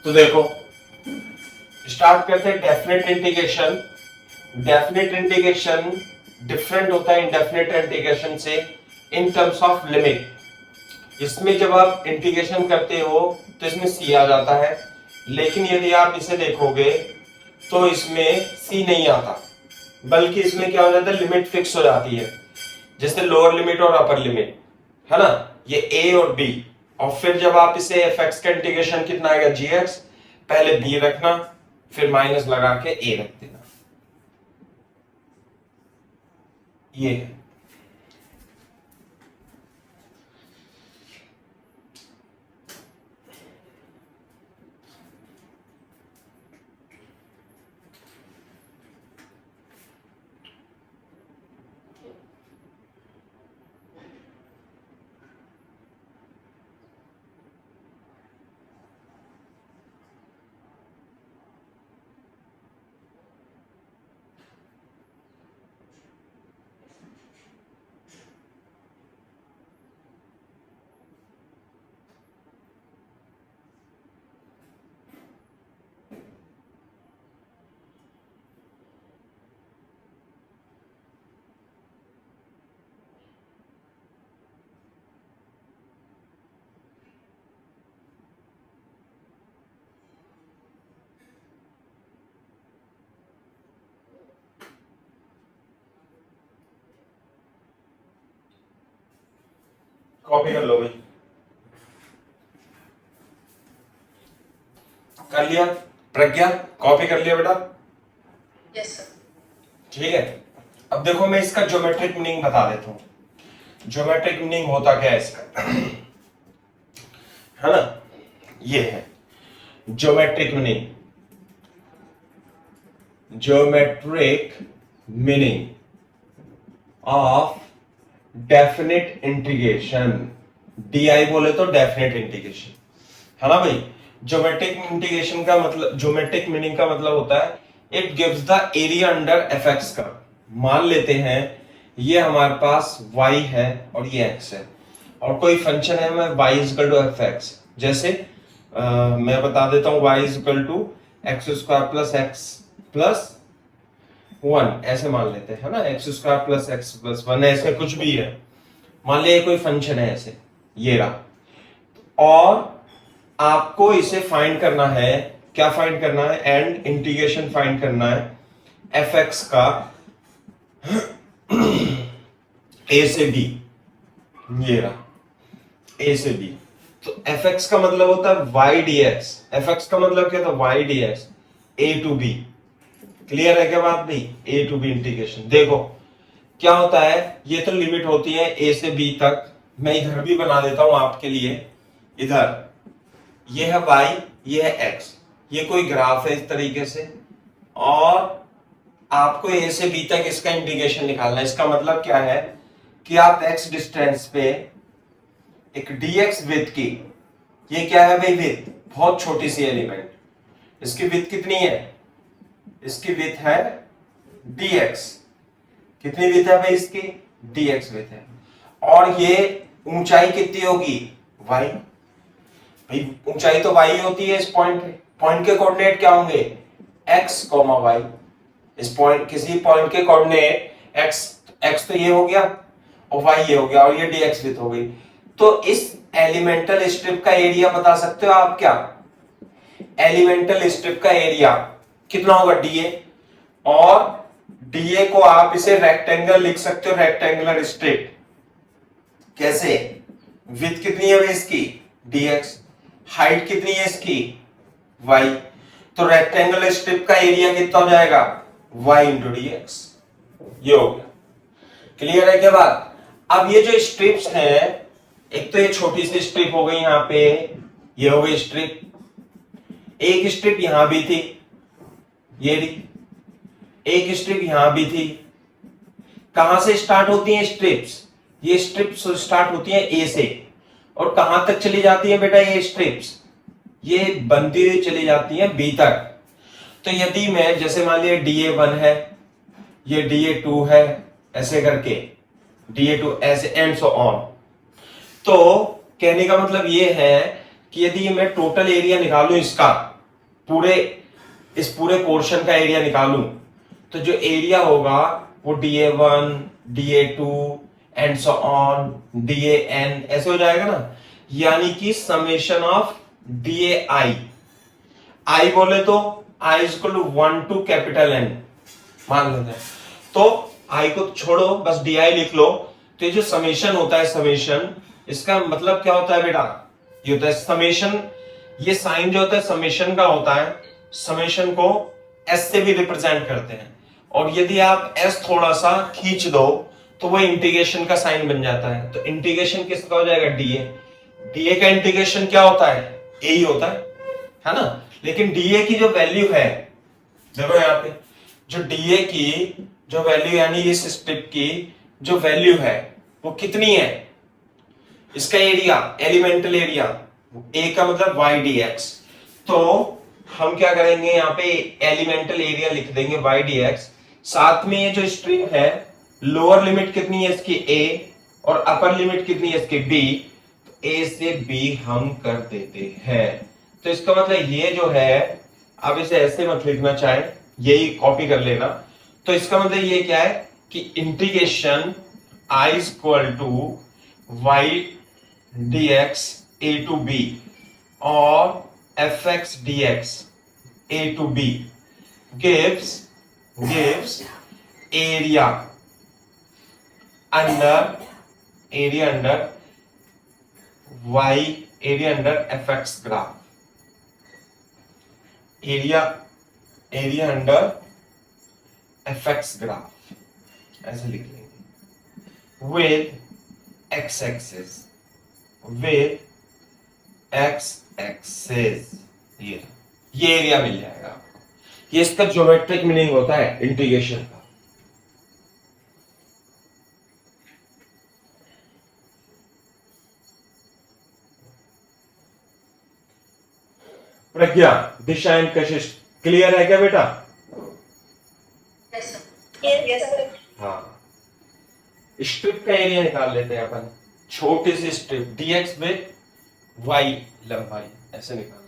तो देखो स्टार्ट करते हैं definite integration. Definite integration different होता है इंडेफिनेट इंटीग्रेशन से इन टर्म्स ऑफ लिमिट। इसमें जब आप इंटीग्रेशन करते हो तो इसमें सी आ जाता है, लेकिन यदि आप इसे देखोगे तो इसमें सी नहीं आता, बल्कि इसमें क्या हो जाता है, लिमिट फिक्स हो जाती है, जैसे लोअर लिमिट और अपर लिमिट, है ना, ये ए और बी। और फिर जब आप इसे एफ एक्स का इंटीग्रेशन कितना आएगा, जी एक्स, पहले बी रखना फिर माइनस लगा के ए रख देना, ये है। कॉपी कर लो भाई, कर लिया प्रज्ञा, कॉपी कर लिया बेटा? Yes sir. ठीक है, अब देखो मैं इसका ज्योमेट्रिक मीनिंग बता देता हूं। ज्योमेट्रिक मीनिंग होता क्या है इसका, है ना, ये है geometric meaning. Geometric meaning of definite integration, DI बोले तो डेफिनेट इंटीग्रेशन, है ना भाई। ज्योमेट्रिक इंटीग्रेशन का मतलब, ज्योमेट्रिक मीनिंग का मतलब होता है it gives the area under F x का। मान लेते हैं ये हमारे पास y है और ये x है, और कोई फंक्शन है मैं y equal to f x, जैसे मैं बता देता हूं y equal to x square plus x plus 1, ऐसे मान लेते हैं, है ना, x square plus x plus 1, ऐसे कुछ भी है, मान लिया कोई फंक्शन है ऐसे, ये रहा। और आपको इसे फाइंड करना है, क्या फाइंड करना है, एंड इंटीग्रेशन फाइंड करना है एफ एक्स का ए से बी, ये रहा ए से बी। तो एफ एक्स का मतलब होता है y d x, f x का मतलब क्या था, y d x a to b. Clear है क्या बात नहीं, ए टू बी इंटीग्रेशन। देखो क्या होता है, ये तो लिमिट होती है ए से बी तक, मैं इधर भी बना देता हूं आपके लिए, इधर ये है y, ये है x, ये कोई ग्राफ है इस तरीके से, और आपको a से b तक इसका इंटीग्रेशन निकालना है। इसका मतलब क्या है कि आप x डिस्टेंस पे एक dx विड्थ की, ये क्या है भाई, विड्थ, बहुत छोटी सी एलिमेंट, इसकी विड्थ कितनी है, इसकी विड्थ है dx, कितनी विड्थ है भाई इसकी, dx विड्थ है, और ये ऊंचाई कितनी होगी, y, भाई ऊंचाई तो y होती है इस पॉइंट पे, पॉइंट के कोऑर्डिनेट क्या होंगे, x, y, इस पॉइंट, किसी पॉइंट के कोऑर्डिनेट x तो ये हो गया और y ये हो गया, और ये dx विड्थ हो गई। तो इस एलिमेंटल स्ट्रिप का एरिया बता सकते हो आप क्या, एलिमेंटल स्ट्रिप का एरिया कितना होगा, dA, और dA को आप इसे रेक्टेंगल लिख सकते हो, रेक्टेंगुलर स्ट्रिप। कैसे, विड्थ कितनी है इसकी, dx, हाइट कितनी है इसकी, y, तो रेक्टेंगुलर स्ट्रिप का एरिया कितना हो जाएगा, y इंटू dx, ये हो गया। क्लियर है क्या बात। अब ये जो स्ट्रिप्स हैं, एक तो ये छोटी सी स्ट्रिप हो गई यहां पे, ये हो गई स्ट्रिप, एक स्ट्रिप यहां भी थी, ये एक स्ट्रिप यहां भी थी। कहां से स्टार्ट होती हैं स्ट्रिप्स, ये स्ट्रिप्स स्टार्ट होती हैं ए से, और कहां तक चली जाती है बेटा ये स्ट्रिप्स, ये बनती हुई चली जाती है बी तक। तो यदि मैं, जैसे मान लिया DA1 है, ये DA2 है, ऐसे करके DA2 ऐसे एंड सो ऑन। तो कहने का मतलब ये है कि यदि मैं टोटल एरिया निकालूं इसका, पूरे इस पूरे पोर्शन का एरिया निकालूं तो जो एरिया होगा वो DA1, DA2 and so on DAN ऐसे हो जाएगा ना, यानी कि समेशन ऑफ DAI। आई बोले तो I is equal to 1 to capital N मान लेते हैं, तो I को छोड़ो बस DI लिख लो। तो ये जो समेशन होता है, समेशन इसका मतलब क्या होता है बेटा, ये होता है समेशन, ये साइन जो होता है समेशन का होता है, समेशन को S से भी रिप्रेजेंट करते हैं, और यदि आप S थोड़ा सा खींच दो तो वो इंटीग्रेशन का साइन बन जाता है। तो इंटीग्रेशन किसका हो जाएगा, DA। DA का इंटीग्रेशन क्या होता है, A ही होता है ना। लेकिन DA की जो वैल्यू है, देखो यहाँ पे जो DA की जो वैल्यू यानी इस स्ट्रिप की जो वैल्यू है वो कितनी है, इसका एरिया, एलिमेंटल एरिया, A का मतलब YDX। तो हम क्या करेंगे, यहाँ पे एलिमेंटल एरिया लिख देंगे YDX, साथ में ये जो स्ट्रिंग है लोअर लिमिट कितनी है इसकी A और अपर लिमिट कितनी है इसकी B, तो A से B हम कर देते हैं। तो इसका मतलब ये जो है, अब इसे ऐसे मत लिखना, चाहे यही कॉपी कर लेना। तो इसका मतलब ये क्या है कि integration I is equal to YDX A to B और fx dx A to B gives area under y area under fx graph, area under fx graph ऐसे लिख लेंगे, with x axis ये एरिया मिल जाएगा आपको। ये इसका ज्योमेट्रिक मीनिंग होता है इंटीग्रेशन का। प्रज्ञा, दिशा एंड कशिश क्लियर है क्या बेटा? Yes, sir. Yes, sir. हाँ, स्ट्रिप का एरिया निकाल लेते हैं अपन, छोटी सी स्ट्रिप dx विद y लंबाई ऐसे निकाल देंगे।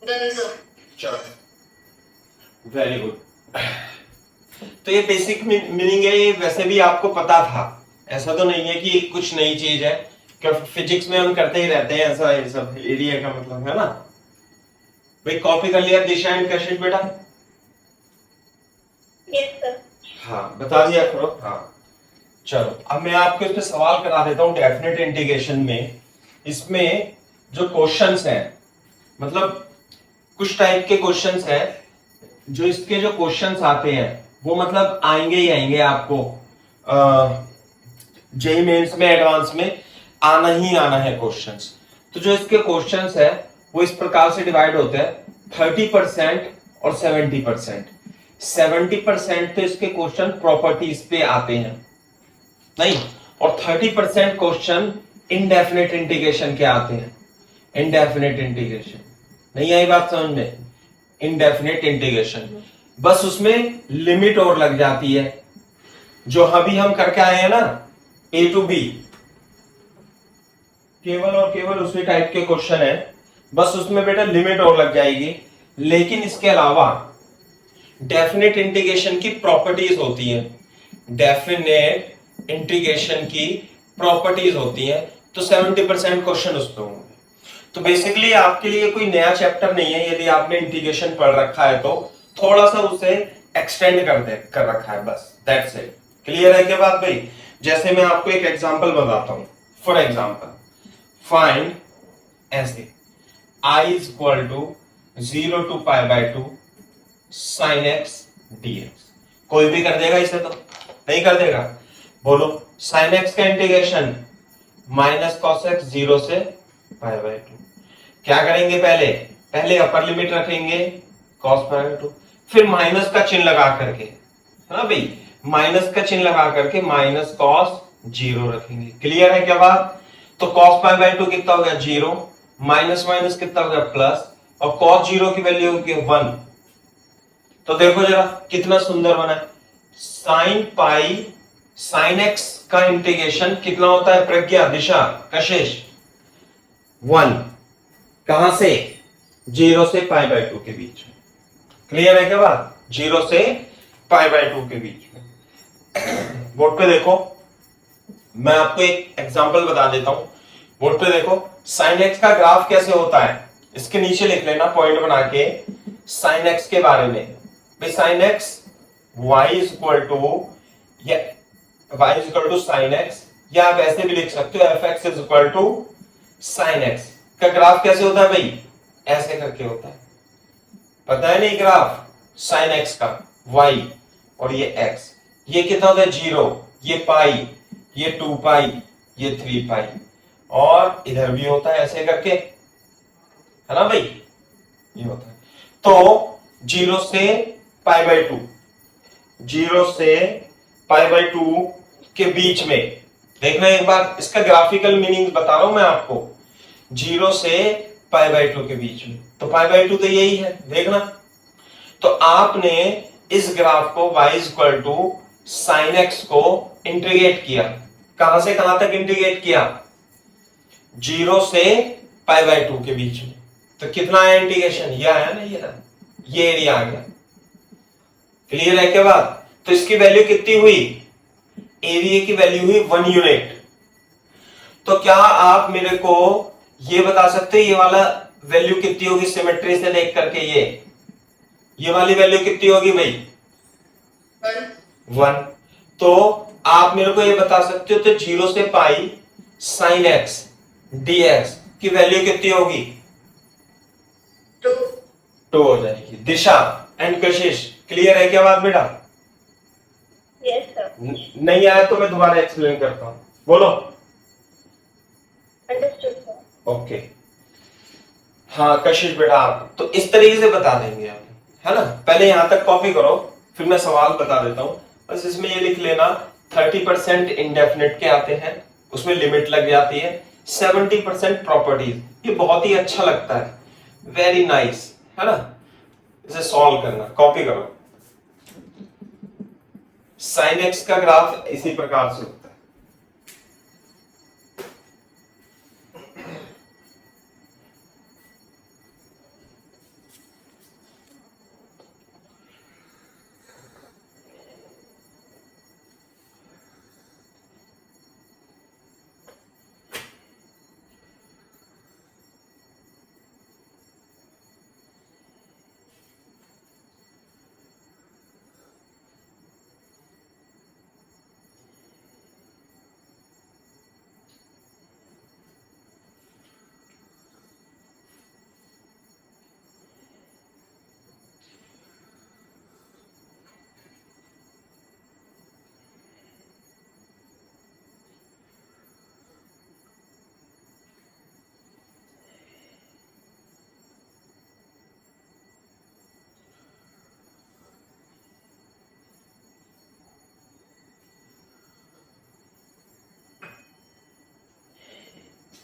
Done, sir. चलो वेरी गुड। तो ये बेसिक मीनिंग है, ये वैसे भी आपको पता था, ऐसा तो नहीं है कि कुछ नई चीज है, क्योंकि फिजिक्स में हम करते ही रहते हैं ऐसा, ये सब एरिया का मतलब है ना। भाई कॉपी कर लिया दिशा एंड कशिश बेटा? Yes, sir. हाँ बता दिया करो। हाँ चलो अब मैं आपको इस पे सवाल करा देता हूँ डेफिनेट इंटीग्रेशन में। इसमें जो क्वेश्चंस हैं, मतलब कुछ टाइप के क्वेश्चंस हैं, जो इसके जो क्वेश्चंस आते हैं वो मतलब आएंगे ही आएंगे आपको, जेईई मेंस में एडवांस में आना ही आना है क्वेश्चंस। तो जो इसके क्वेश्चंस है वो इस प्रकार से डिवाइड होते हैं 30% और 70%। 70% तो इसके क्वेश्चन प्रॉपर्टीज पे आते हैं नहीं, और 30% क्वेश्चन इनडेफिनेट इंटीग्रेशन के आते हैं। इनडेफिनेट इंटीग्रेशन नहीं आई बात समझ में? इनडेफिनेट इंटीग्रेशन बस उसमें लिमिट और लग जाती है, जो अभी हम करके आए हैं ना A to B, केवल और केवल उसी टाइप के क्वेश्चन है, बस उसमें बेटा लिमिट और लग जाएगी। लेकिन इसके अलावा डेफिनेट इंटीग्रेशन की प्रॉपर्टीज होती हैं, डेफिनेट इंटीग्रेशन की प्रॉपर्टीज होती हैं, तो 70% क्वेश्चन उसमें होंगे। तो बेसिकली आपके लिए कोई नया चैप्टर नहीं है, यदि आपने इंटीग्रेशन पढ़ रखा है तो थोड़ा सा उसे एक्सटेंड कर रखा है, बस दैट्स इट। क्लियर है क्या बात भाई? जैसे मैं आपको एक एग्जांपल बताता हूं। फॉर एग्जांपल फाइंड ऐसे i is equal to 0 to pi by 2 sine x dx। कोई भी कर देगा इसे? तो नहीं कर देगा। बोलो साइन एक्स का इंटीग्रेशन माइनस कॉस एक्स 0 से पाई बाय 2। क्या करेंगे? पहले पहले अपर लिमिट रखेंगे cos पाई बाय 2, फिर माइनस का चिन्ह लगा करके, है ना भाई, माइनस का चिन्ह लगा करके माइनस कॉस 0 रखेंगे। क्लियर है क्या बात? तो cos पाई बाय 2 कितना हो गया? 0, माइनस माइनस कितना हो गया? प्लस, और cos 0 की वैल्यू होगी 1। तो देखो जरा कितना सुंदर बना है। साइन पाई साइन एक्स का इंटीग्रेशन कितना होता है? प्रज्ञा, दिशा, कशिश 1। कहां से? 0 से पाई बाय 2 के बीच में। क्लियर है क्या बात? 0 से पाई बाय 2 के बीच में। बोर्ड पे देखो, मैं आपको एक एग्जांपल बता देता हूं। बोर्ड पे देखो साइन एक्स का ग्राफ कैसे होता है, इसके नीचे लिख लेना पॉइंट बना के साइन एक्स के बारे में। भाई sine x y is equal to, या y is equal to sine x, या आप ऐसे भी लिख सकते हो f x is equal to sine x. का ग्राफ कैसे होता है भाई? ऐसे करके होता है, पता है नहीं? ग्राफ साइन एक्स का y और ये x, ये कितना होता है? 0, ये पाई, ये 2 पाई, ये 3 पाई, और इधर भी होता है ऐसे करके, है ना भाई? ये होता है। तो 0 से पाई बाय 2, 0 से पाई बाय 2 के बीच में देखना एक बार, इसका ग्राफिकल मीनिंग बता रहा हूं मैं आपको। 0 से पाई बाय 2 के बीच में, तो पाई बाय 2 तो यही है, देखना। तो आपने इस ग्राफ को y is equal to sine x को इंटीग्रेट किया। कहां से कहां तक इंटीग्रेट किया? 0 से पाई बाय 2 के बीच में। तो कितना आया इंटीग्रेशन? ये आया ना, ये एरिया आ गया। क्लियर है क्या बात? तो इसकी वैल्यू कितनी हुई? एरिया की वैल्यू हुई 1 यूनिट। तो क्या आप मेरे को ये बता सकते हैं ये वाला वैल्यू कितनी होगी? सिमेट्री से देख करके ये वाली वैल्यू कितनी होगी भाई? 1। तो आप मेरे को ये बता सकते हो, तो 0 से पाई साइन एक्स dx की वैल्यू कितनी होगी? 2 हो जाएगी। दिशा एंड कशिश, क्लियर है क्या बात बेटा? Yes, sir. नहीं आया तो मैं दोबारा एक्सप्लेन करता हूं, बोलो। Understood, sir. ओके हाँ कशिश बेटा, आप तो इस तरीके से बता देंगे आप, है ना? पहले यहां तक कॉपी करो, फिर मैं सवाल बता देता हूं। बस इसमें ये लिख लेना 30% इंडेफिनिट के आते हैं, उसमें लिमिट लग जाती है। 70% प्रॉपर्टीज, ये बहुत ही अच्छा लगता है, वेरी नाइस, है ना? इसे सॉल्व करना, कॉपी करो। साइन एक्स का ग्राफ इसी प्रकार से होता है।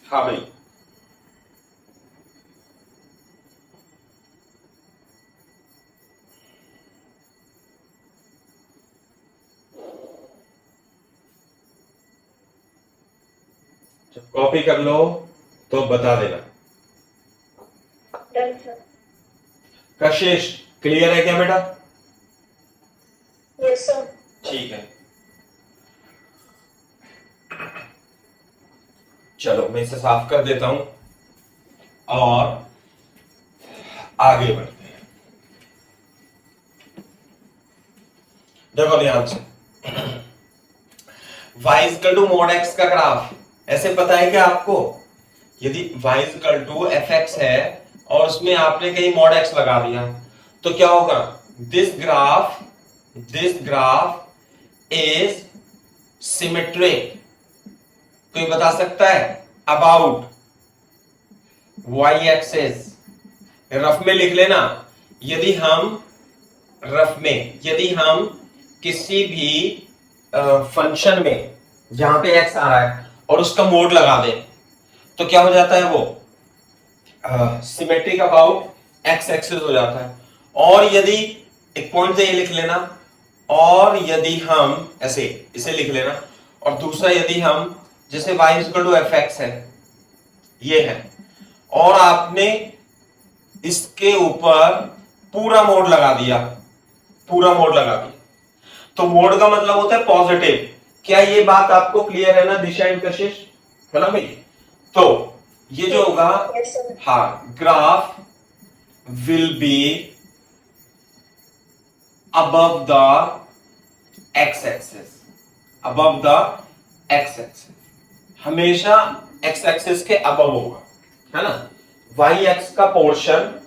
हाँ भाई, जब कॉपी कर लो तो बता देना। Done, sir. कशिश क्लियर है क्या बेटा? Yes, sir. ठीक है, चलो मैं इसे साफ कर देता हूं और आगे बढ़ते हैं। देखो ध्यान से, y equal to mod x का ग्राफ ऐसे पता है क्या आपको? यदि y equal to f x है और उसमें आपने कहीं मोड x लगा दिया तो क्या होगा? This graph is symmetric. कोई बता सकता है? About y access. रफ में लिख लेना, यदि हम किसी भी फंक्शन में जहां पे x आ रहा है और उसका मोड लगा दें तो क्या हो जाता है? वो सिमेट्रिक अबाउट x एक्सिस हो जाता है। और यदि एक पॉइंट से ये लिख लेना, और यदि हम ऐसे इसे लिख लेना, और दूसरा यदि हम जैसे y equal to f x है, ये है, और आपने इसके ऊपर पूरा मोड लगा दिया, तो मोड का मतलब होता है पॉजिटिव। क्या ये बात आपको क्लियर है ना दिशा एंड कशिश? है ना भाई? तो ये जो होगा, Yes, sir. हाँ, graph will be above the x axis, हमेशा x एक्सिस के above होगा, है ना? y x का पोर्शन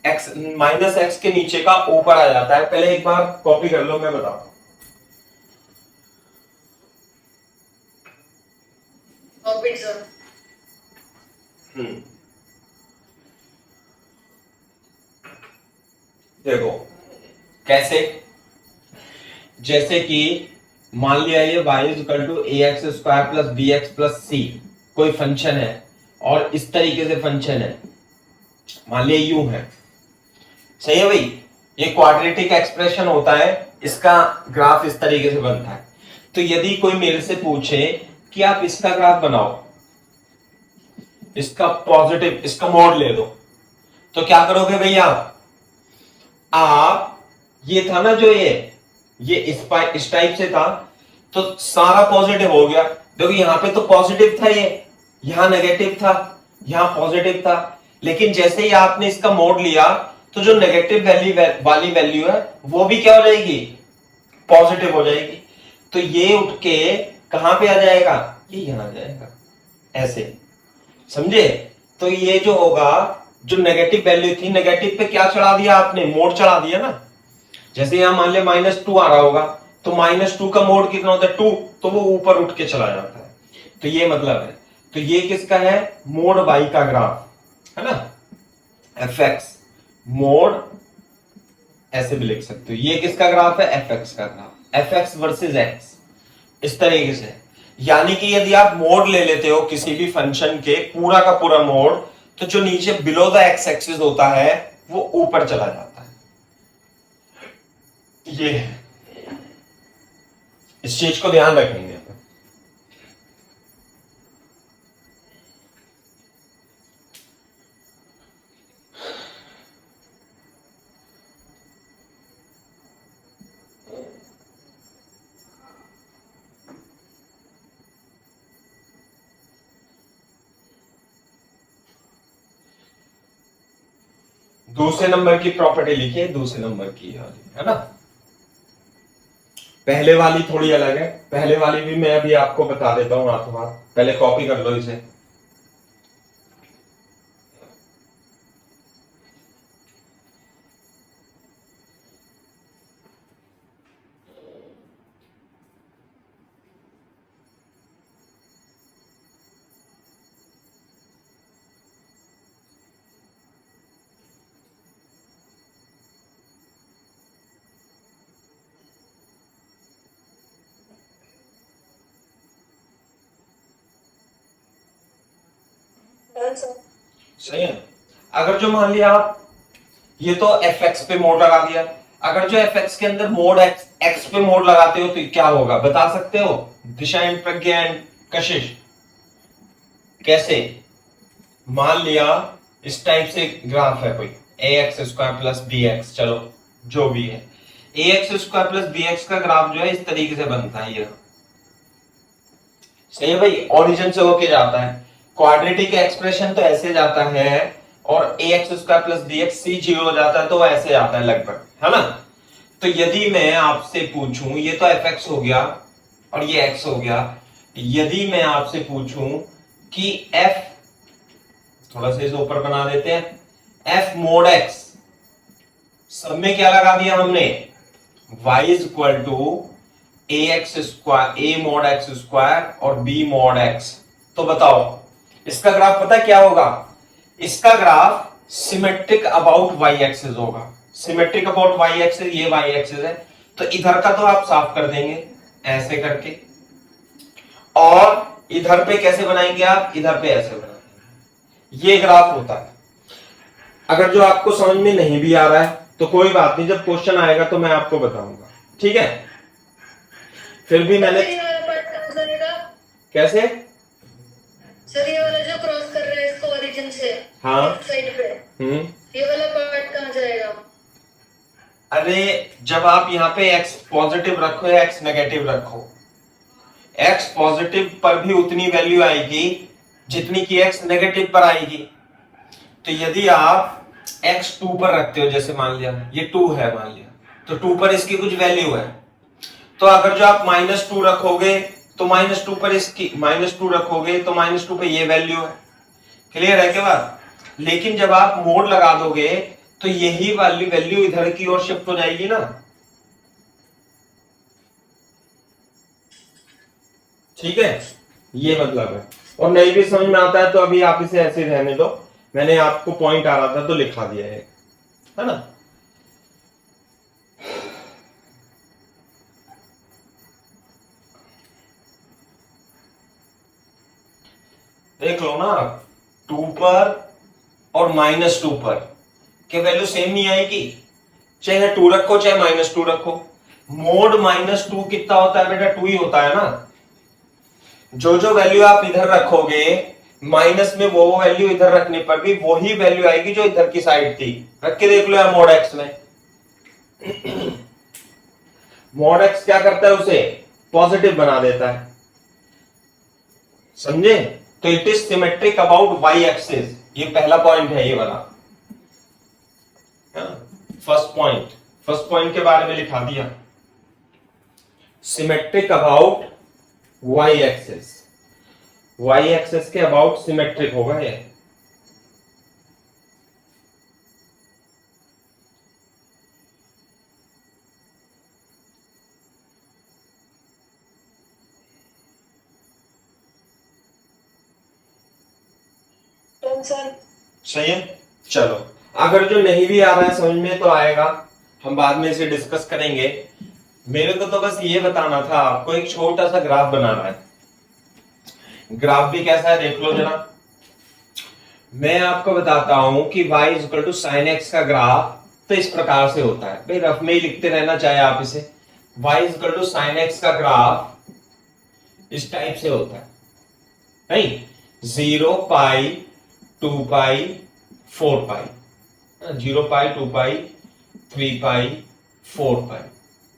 x माइनस एक्स के नीचे का ऊपर आ जाता है। पहले एक बार कॉपी कर लो, मैं बताऊं। Orbit zone. देखो कैसे, जैसे कि मान लिया ये y equal to a x square plus b x plus c कोई फंक्शन है और इस तरीके से फंक्शन है, मान लिया यूं है, सही है भाई? ये क्वाड्रेटिक एक्सप्रेशन होता है, इसका ग्राफ इस तरीके से बनता है। तो यदि कोई मेरे से पूछे कि आप इसका ग्राफ बनाओ, इसका पॉजिटिव, इसका मोड ले दो, तो क्या करोगे भैया? आप ये था ना जो ये इस टाइप से था, तो सारा पॉजिटिव हो गया। देखो यहाँ पे तो पॉजिटिव था, ये यहां नेगेटिव था, यहां पॉजिटिव था, लेकिन जैसे ही आपने इसका मोड लिया तो जो नेगेटिव वाली वैल्यू है वो भी क्या हो जाएगी? पॉजिटिव हो जाएगी। तो ये उठ के कहां पे आ जाएगा? ये यहां आ जाएगा, ऐसे, समझे? तो ये जो होगा, जो नेगेटिव वैल्यू थी, नेगेटिव पे क्या चढ़ा दिया आपने? मोड चढ़ा दिया ना। जैसे यहां मान ले -2 आ रहा होगा, तो -2 का मोड कितना होता है? 2, तो वो ऊपर उठ के चला जाता है। तो ये मतलब है। तो ये किसका है? मोड y का ग्राफ, है ना? एफ एक्स मोड, ऐसे भी लिख सकते हो। ये किसका ग्राफ है? एफ एक्स का graph, F x versus x, इस तरीके से। यानी कि यदि आप मोड ले लेते हो किसी भी फंक्शन के, पूरा का पूरा मोड, तो जो नीचे बिलो द एक्स एक्सिस होता है वो ऊपर चला जाता है। ये है, इस चीज को ध्यान रखेंगे। दूसरे नंबर की प्रॉपर्टी लिखिए, दूसरे नंबर की है ना? पहले वाली थोड़ी अलग है, पहले वाली भी मैं अभी आपको बता देता हूं हाथों हाथ, पहले कॉपी कर लो इसे। Done, sir. सही है। अगर जो मान लिया आप, ये तो एफ एक्स पे मोड लगा दिया, अगर जो एफ एक्स के अंदर मोड एक्स पे मोड लगाते हो तो क्या होगा? बता सकते हो? दिशा एंड प्रज्ञा एंड कशिश, कैसे? मान लिया इस टाइप से ग्राफ है कोई, a x square plus b x, चलो जो भी है, a x square plus b x का ग्राफ जो है इस तरीके से बनता है, ये सही है भाई? ओरिजिन से होके जाता है, क्वाड्रेटिक एक्सप्रेशन तो ऐसे जाता है, और a x square plus b x c 0 हो जाता है, तो वो ऐसे आता है लगभग, है ना? तो यदि मैं आपसे पूछूं, ये तो एफ एक्स हो गया और ये एक्स हो गया, यदि मैं आपसे पूछूं कि एफ, थोड़ा सा इसे ऊपर बना देते हैं, एफ मोड एक्स, सब में क्या लगा दिया हमने, y is equal to a x square, a mod x square और बी मॉड एक्स। तो बताओ इसका ग्राफ पता क्या होगा, इसका graph symmetric about y axis होगा। सिमेट्रिक अबाउट वाई एक्सिस, ये वाई एक्सिस है, तो इधर का तो आप साफ कर देंगे ऐसे करके, और इधर पे कैसे बनाएंगे आप, इधर पे ऐसे बनाएंगे। ये ग्राफ होता है। अगर जो आपको समझ में नहीं भी आ रहा है तो कोई बात नहीं, जब क्वेश्चन आएगा तो मैं आपको बताऊंगा, ठीक है। फिर भी मैंने, सर, ये वाला पार्ट कहाँ जाएगा? कैसे, सर, ये वाला जो क्रॉस कर रहा है इसको ओरिजिन से हाँ, लेफ्ट साइड पे, ये वाला पार्ट कहाँ जाएगा? अरे जब आप यहाँ पे x पॉजिटिव रखो या x नेगेटिव रखो, x पॉजिटिव पर भी उतनी वैल्यू आएगी जितनी कि x नेगेटिव पर आएगी। तो यदि आप x 2 पर रखते हो, जैसे मान लिया ये 2 है, मान लिया तो 2 पर इसकी कुछ वैल्यू है, तो अगर जो आप -2 रखोगे तो -2 पर इसकी, -2 रखोगे तो -2 पे ये वैल्यू है। क्लियर है क्या बात? लेकिन जब आप मोड लगा दोगे तो यही वाली वैल्यू इधर की ओर शिफ्ट हो जाएगी ना, ठीक है, ये मतलब है। और नहीं भी समझ में आता है तो अभी आप इसे ऐसे रहने दो, मैंने आपको पॉइंट आ रहा था तो लिखा दिया है ना। देख लो ना, 2 पर और -2 पर क्या वैल्यू सेम नहीं आएगी, चाहे 2 रखो चाहे -2 रखो। मोड -2 कितना होता है बेटा, 2 ही होता है ना। जो जो वैल्यू आप इधर रखोगे माइनस में, वो वैल्यू इधर रखने पर भी वही वैल्यू आएगी जो इधर की साइड थी। रख के देख लो यार मोड एक्स में। मोड एक्स क्या करता है, उसे पॉजिटिव बना देता है, समझे। तो it is symmetric about y axis, ये पहला पॉइंट है, ये वाला फर्स्ट पॉइंट के बारे में लिखा दिया, symmetric about y axis, y axis के अबाउट सिमेट्रिक होगा ये। सर, सही है, चलो। अगर जो नहीं भी आ रहा है समझ में तो आएगा, हम बाद में इसे डिस्कस करेंगे। मेरे को तो बस ये बताना था आपको, एक छोटा सा ग्राफ बनाना है। ग्राफ भी कैसा है देख लो जरा। मैं आपको बताता हूं कि y equal to sine x का ग्राफ तो इस प्रकार से होता है, भाई रफ में ही लिखते रहना चाहे आप इसे। y equal to sine x का ग्राफ इस टाइप से होता है, नहीं, 0 पाई 2 पाई 4 पाई, 0 पाई 2 पाई 3 पाई 4 पाई।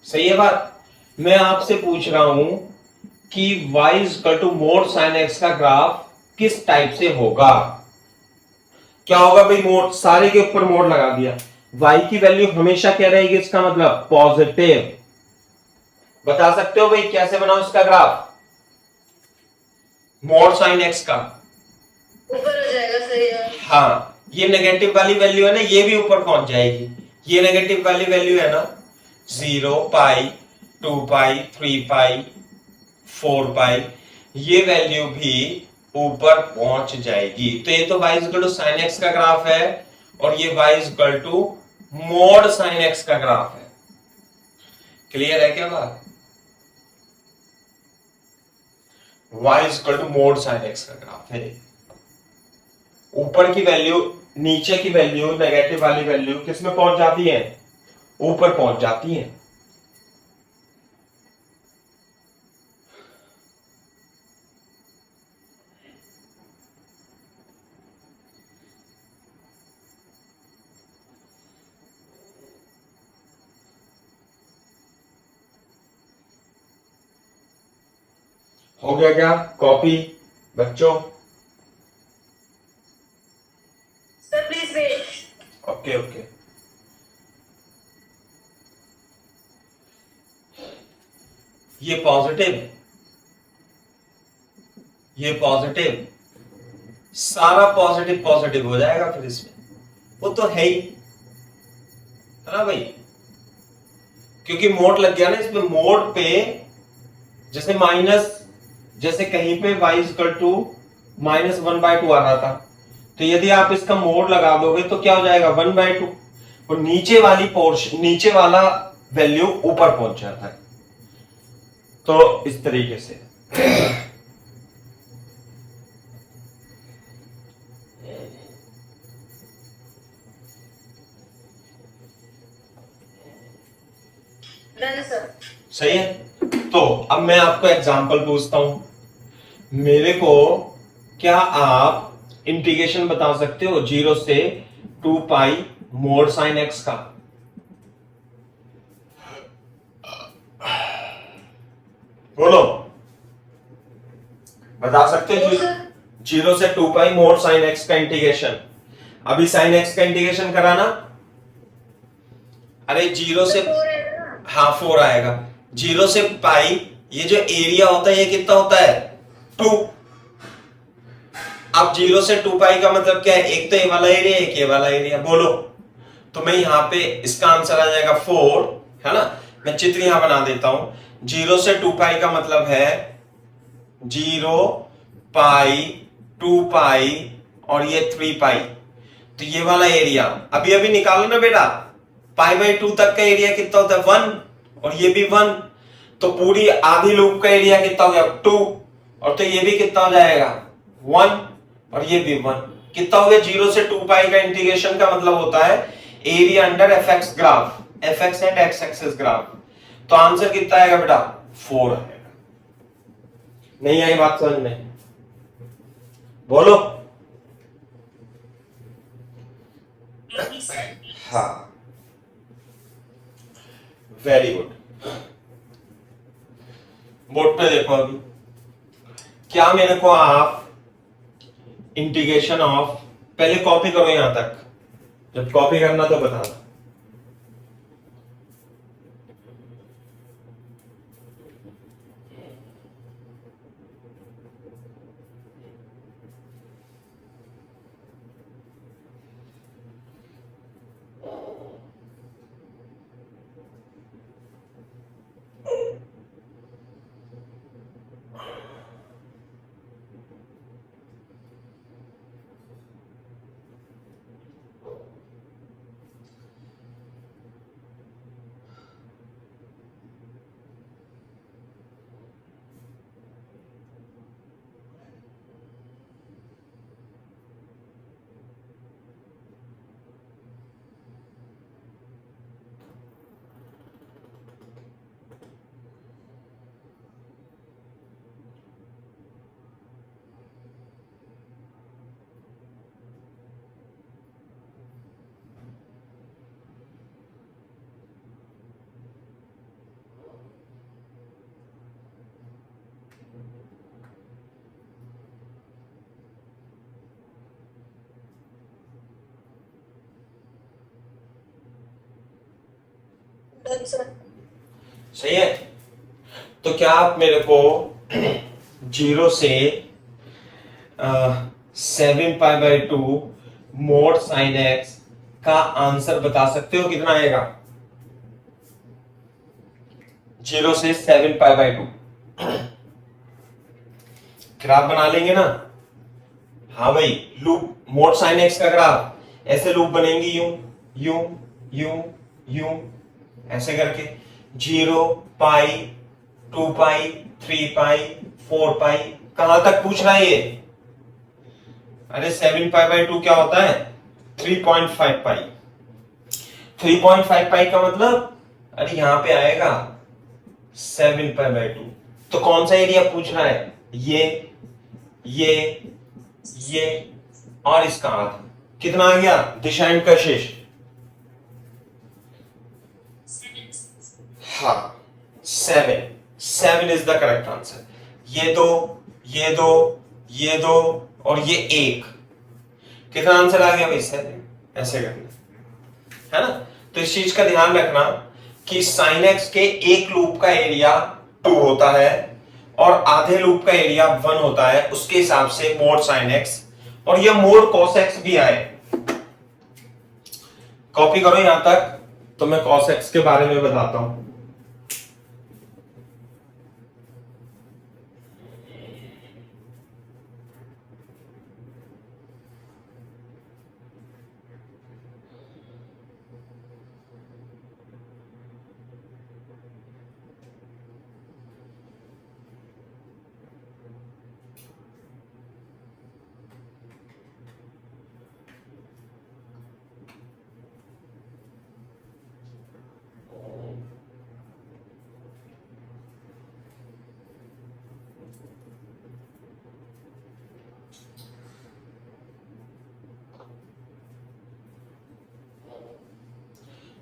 सही है बात। मैं आपसे पूछ रहा हूं कि y equal to mod sine x का ग्राफ किस टाइप से होगा। क्या होगा भाई, मोड, सारे के ऊपर मोड लगा दिया, y की वैल्यू हमेशा क्या रहेगी, इसका मतलब पॉजिटिव। बता सकते हो भाई कैसे बनाओ इसका ग्राफ मोड साइन एक्स का? ऊपर हो जाएगा सर यार। हाँ, ये नेगेटिव वाली वैल्यू है ना, ये भी ऊपर पहुंच जाएगी। ये नेगेटिव वाली वैल्यू है ना, 0 पाई 2 पाई 3 पाई 4 पाई, ये वैल्यू भी ऊपर पहुंच जाएगी। तो ये तो y equal to sine x का ग्राफ है और ये y equal to mod sine x का ग्राफ है। क्लियर है क्या बात? y equal to mod sine x का ग्राफ है। ऊपर की वैल्यू, नीचे की वैल्यू, नेगेटिव वाली वैल्यू किस में पहुंच जाती है, ऊपर पहुंच जाती है। हो गया क्या कॉपी बच्चों? Sir please wait. Okay okay. ये पॉजिटिव, ये पॉजिटिव, सारा पॉजिटिव पॉजिटिव हो जाएगा फिर इसमें, वो तो है ही, है ना भाई, क्योंकि मोड लग गया ना इसमें। मोड पे जैसे माइनस, जैसे कहीं पे y इक्वल टू -1/2 आ रहा था, तो यदि आप इसका मोड लगा दोगे तो क्या हो जाएगा 1/2, और नीचे वाली पोर्शन, नीचे वाला वैल्यू ऊपर पहुंच जाता है। तो इस तरीके से डन सर। सही है। तो अब मैं आपको एग्जांपल पूछता हूं, मेरे को क्या आप इंटीग्रेशन बता सकते हो 0 से 2 पाई मोड साइन एक्स का? बोलो, बता सकते हो? 0 से 2 पाई मोड साइन एक्स का इंटीग्रेशन। अभी साइन एक्स का इंटीग्रेशन कराना, अरे 0 से, हाँ 4 आएगा। 0 से पाई, ये जो एरिया होता है ये कितना होता है 2। अब 0 से 2 पाई का मतलब क्या है, एक तो ये वाला एरिया, एक ये वाला एरिया। बोलो, तो मैं यहां पे इसका आंसर आ जाएगा 4, है ना। मैं चित्र यहां बना देता हूं। 0 से 2 पाई का मतलब है 0 पाई 2 पाई और ये 3 पाई, तो ये वाला एरिया अभी अभी निकालो ना बेटा। π/2 तक का एरिया कितना होता है 1, और ये भी 1, तो पूरी आधी लूप का एरिया कितना हो गया 2, और तो ये भी कितना हो जाएगा 1, और ये भी 1, कितना हो गया 0 से 2 पाई का इंटीग्रेशन का मतलब होता है area under fx graph, fx and x axis graph. तो आंसर कितना आएगा बेटा 4 आएगा। नहीं आई बात समझ में? बोलो। हाँ, वेरी गुड। बोर्ड पे देखो, अभी क्या मेरे को आप इंटीग्रेशन ऑफ, पहले कॉपी करो यहां तक, जब कॉपी करना तो बताना। सही है। तो क्या आप मेरे को 0 से 7π/2 मोड साइन एक्स का आंसर बता सकते हो कितना आएगा? 0 से 7π/2 ग्राफ बना लेंगे ना। हाँ भाई, लूप मोड साइन एक्स का ग्राफ ऐसे लूप बनेंगी, यूं यूं यूं यूं ऐसे करके 0 पाई 2 पाई 3 पाई 4 पाई, कहां तक पूछ रहा है ये? अरे 7π/2 क्या होता है 3.5 पाई। 3.5 पाई का मतलब, अरे यहां पे आएगा 7π/2। तो कौन सा एरिया पूछ रहा है? ये और इसका आधा, कितना आ गया दिशा एंड कशिश? हाँ 7 इज द करेक्ट आंसर। ये दो और ये एक, कितना आंसर आ गया भाई 7। ऐसे करना है ना। तो इस चीज का ध्यान रखना कि साइन एक्स के एक लूप का एरिया 2 होता है और आधे लूप का एरिया 1 होता है, उसके हिसाब से मोड साइन एक्स और ये मोड कॉस एक्स भी आए। कॉपी करो यहां तक, तो मैं कॉस एक्स के बारे में बताता हूं।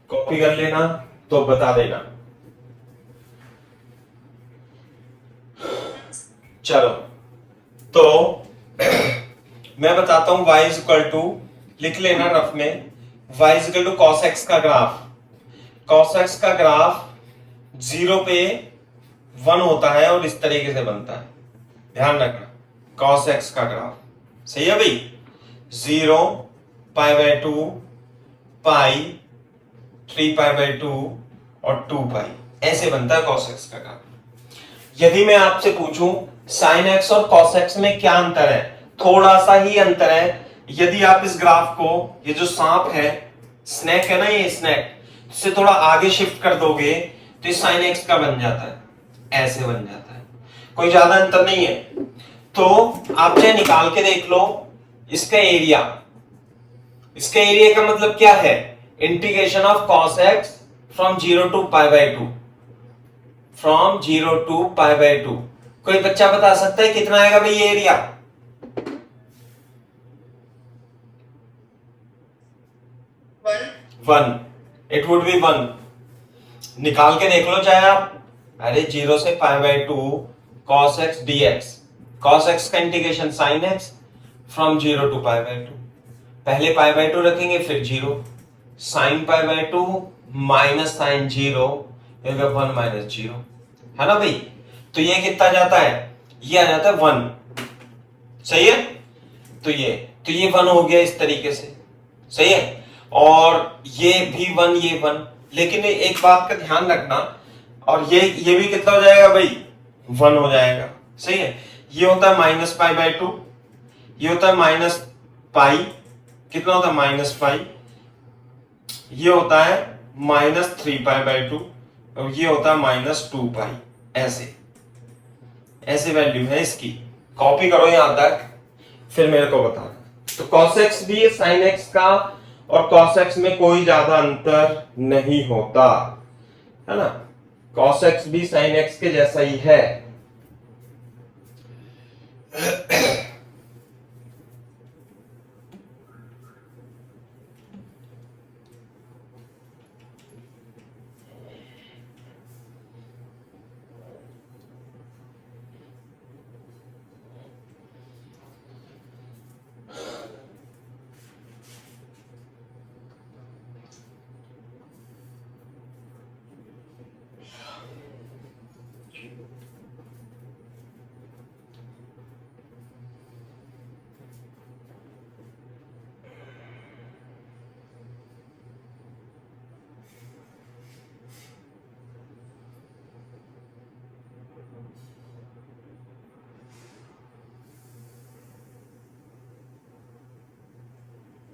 कॉपी कर लेना तो बता देना। चलो तो मैं बताता हूं y इज इक्वल टू, लिख लेना रफ में, y is equal to cos x का ग्राफ। कॉस एक्स का ग्राफ 0 पे 1 होता है और इस तरीके से बनता है, ध्यान रखना। कॉस एक्स का ग्राफ सही है भाई, 0 पाई बाय 2 पाई 3 पाई बाय 2 और 2 पाई, ऐसे बनता है कॉस एक्स का ग्राफ। यदि मैं आपसे पूछूं साइन एक्स और कॉस एक्स में क्या अंतर है, थोड़ा सा ही अंतर है। यदि आप इस ग्राफ को, ये जो सांप है, स्नेक है ना, ये स्नेक, इससे थोड़ा आगे शिफ्ट कर दोगे तो ये साइन एक्स का बन जाता है, ऐसे बन जाता है, कोई ज्यादा अंतर नहीं है। तो आप चाहे निकाल के देख लो इसका एरिया। इसका एरिया का मतलब क्या है, integration of cos x from 0 to pi by 2, from 0 to pi by 2। कोई बच्चा बता सकता है कितना आएगा भाई ये एरिया? 1, it would be 1। निकाल के देख लो चाहे आप। अरे 0 से pi by 2 cos x dx, cos x का integration sin x from 0 to pi by 2। पहले पाई बाय 2 रखेंगे फिर 0, sin pi by 2 minus sine 0, 1 minus 0, है ना भाई। तो ये कितना जाता है, ये आ जाता है 1, सही है। तो ये 1 हो गया इस तरीके से, सही है। और ये भी 1, ये 1। लेकिन एक बात का ध्यान रखना, और ये भी कितना हो जाएगा भाई, 1 हो जाएगा, सही है। ये होता है माइनस पाई बाय 2, ये होता है माइनस पाई, कितना होता है माइनस पाई, ये होता है माइनस 3 पाई बाय 2 और ये होता है माइनस 2 पाई। ऐसे वैल्यू है इसकी। कॉपी करो यहां तक, फिर मेरे को बताना। तो cos x भी है sin x का, और cos x में कोई ज्यादा अंतर नहीं होता, है ना। cos x भी sin x के जैसा ही है।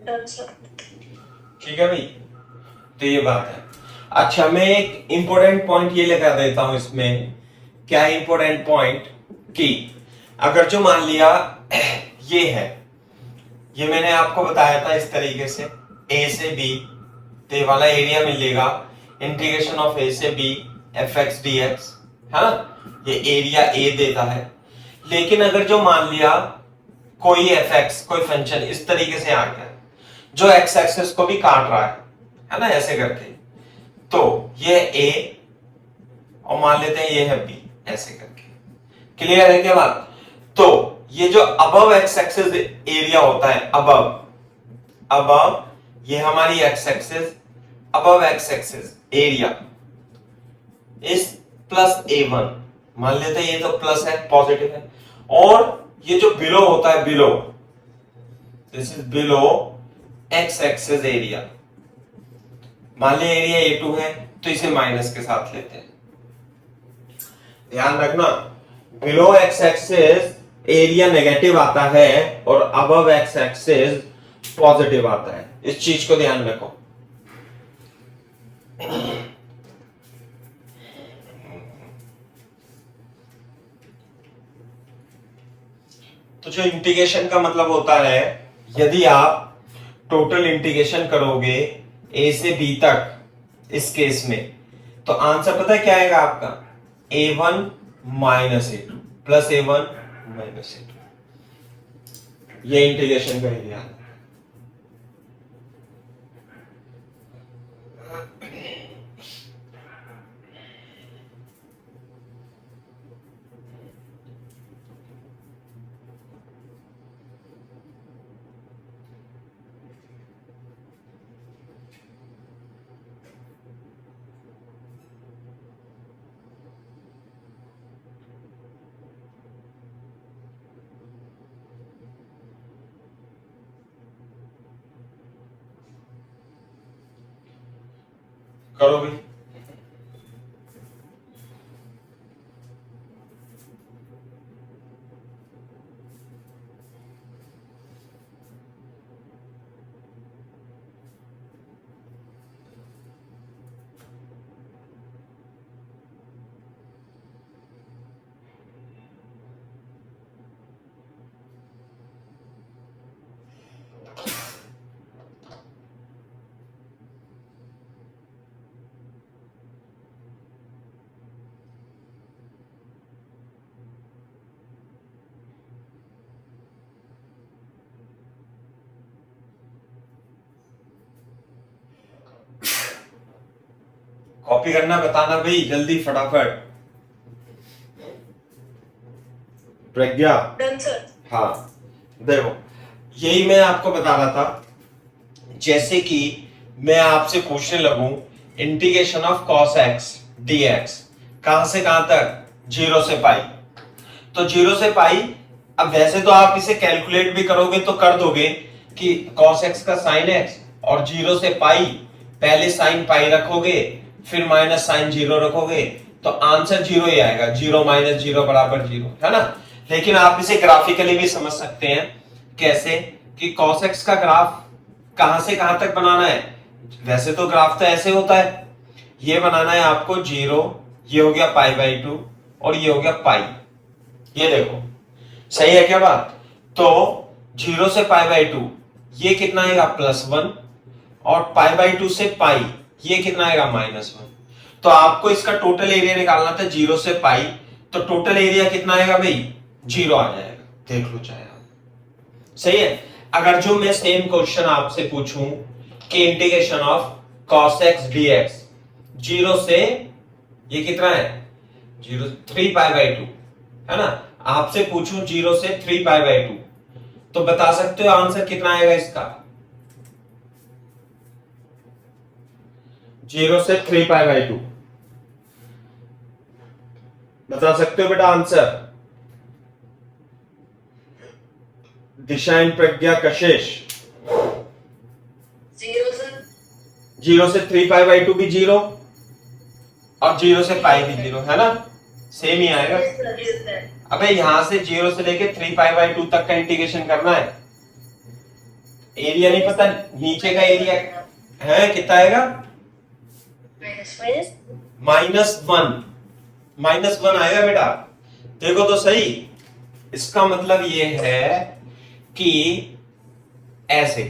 Done sir. ठीक है भाई, तो ये बात है। अच्छा, मैं एक इंपॉर्टेंट पॉइंट ये लगा देता हूं इसमें। क्या इंपॉर्टेंट पॉइंट, कि अगर जो मान लिया ये है, ये मैंने आपको बताया था इस तरीके से, a से b, तो ये वाला एरिया मिलेगा इंटीग्रेशन ऑफ a से b fx dx, है ना। ये एरिया a देता है। लेकिन अगर जो मान लिया कोई fx, कोई फंक्शन इस तरीके से आ गया जो x एक्सिस को भी काट रहा है ना, ऐसे करके, तो ये a और मान लेते हैं ये है b, ऐसे करके। क्लियर है क्या बात? तो ये जो अबव एक्स एक्सिस एरिया होता है, अबव ये हमारी x axis, above x axis area इस प्लस a1, मान लेते हैं ये तो प्लस है, पॉजिटिव है। और ये जो बिलो होता है, below, this is below x axis area. मान लिया एरिया A2 है तो इसे माइनस के साथ लेते हैं। ध्यान रखना, below x axis area negative आता है और अबव एक्स एक्सिस पॉजिटिव आता है, इस चीज को ध्यान रखो। तो जो इंटीग्रेशन का मतलब होता है, यदि आप टोटल इंटीग्रेशन करोगे ए से बी तक इस केस में, तो आंसर पता है क्या आएगा आपका, A1 minus A2 plus A1 minus A2। ये इंटीग्रेशन का एरिया है। करो भी। कॉपी करना, बताना भाई जल्दी फटाफट। प्रज्ञा, डन सर। हाँ देखो, यही मैं आपको बता रहा था। जैसे कि मैं आपसे पूछने लगूं integration of cos x dx, कहां से कहां तक, 0 से पाई। तो 0 से पाई, अब वैसे तो आप इसे कैलकुलेट भी करोगे तो कर दोगे कि cos x का साइन x, और 0 से पाई, पहले साइन पाई रखोगे फिर माइनस साइन 0 रखोगे, तो आंसर 0 ही आएगा। 0 माइनस 0 बराबर 0, है ना। लेकिन आप इसे ग्राफिकली भी समझ सकते हैं। कैसे कि cos x का ग्राफ कहां से कहां तक बनाना है, वैसे तो ग्राफ तो ऐसे होता है, ये बनाना है आपको 0, ये हो गया पाई बाई 2 और ये हो गया पाई। ये देखो सही है क्या बात। तो 0 से पाई बाई 2 ये कितना आएगा, +1, और पाई बाई 2 से पाई ये कितना आएगा, -1। तो आपको इसका टोटल एरिया निकालना था 0 से पाई, तो टोटल एरिया कितना आएगा भाई, 0 आ जाएगा। देख लो चाहे आप, सही है। अगर जो मैं सेम क्वेश्चन आपसे पूछूं कि integration of cos x dx 0 से, ये कितना है 0, 3 पाई बाई 2, है ना। आपसे पूछूं 0 से 3 पाई बाई 2, तो बता सकते हो आंसर कितना आएगा इसका, 0 से 3 पाई बाई 2 बता सकते हो बेटा answer. Disha and Pragya, Kashish. 0 sir. 0 से 3 पाई बाई 2 भी 0 और 0 से पाई भी 0, है ना, सेम ही आएगा। अबे यहां से 0 से लेके 3 पाई बाई 2 तक का इंटीग्रेशन करना है। एरिया नहीं पता, नीचे का एरिया है कितना आएगा, -1 आएगा बेटा। देखो तो सही, इसका मतलब ये है कि ऐसे,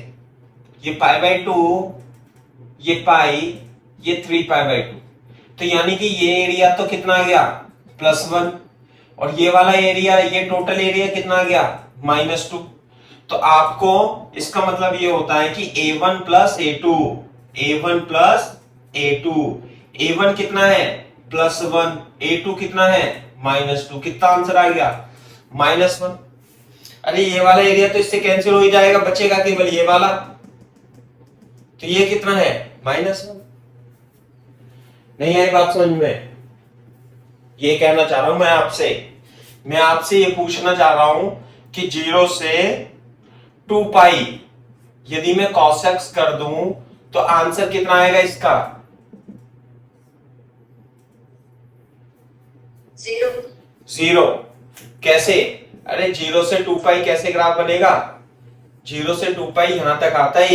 ये पाई बाई 2, ये पाई, ये 3 पाई बाई 2, तो यानी कि ये एरिया तो कितना आ गया, +1, और ये वाला एरिया, ये टोटल एरिया कितना आ गया, -2। तो आपको इसका मतलब ये होता है कि A1 plus A2, A1 plus A2, A1 कितना है +1, A2 कितना है -2, कितना आंसर आ गया, -1। अरे ये वाला एरिया तो इससे कैंसिल हो ही जाएगा, बचेगा केवल ये वाला, तो ये कितना है -1। नहीं आई बात समझ में, ये कहना चाह रहा हूं मैं आपसे ये पूछना चाह रहा हूं कि 0 से 2 पाई यदि मैं cos x कर दूं तो आंसर कितना आएगा इसका? 0। कैसे? अरे 0 से 2 पाई कैसे ग्राफ बनेगा? 0 से 2 पाई यहां तक आता है,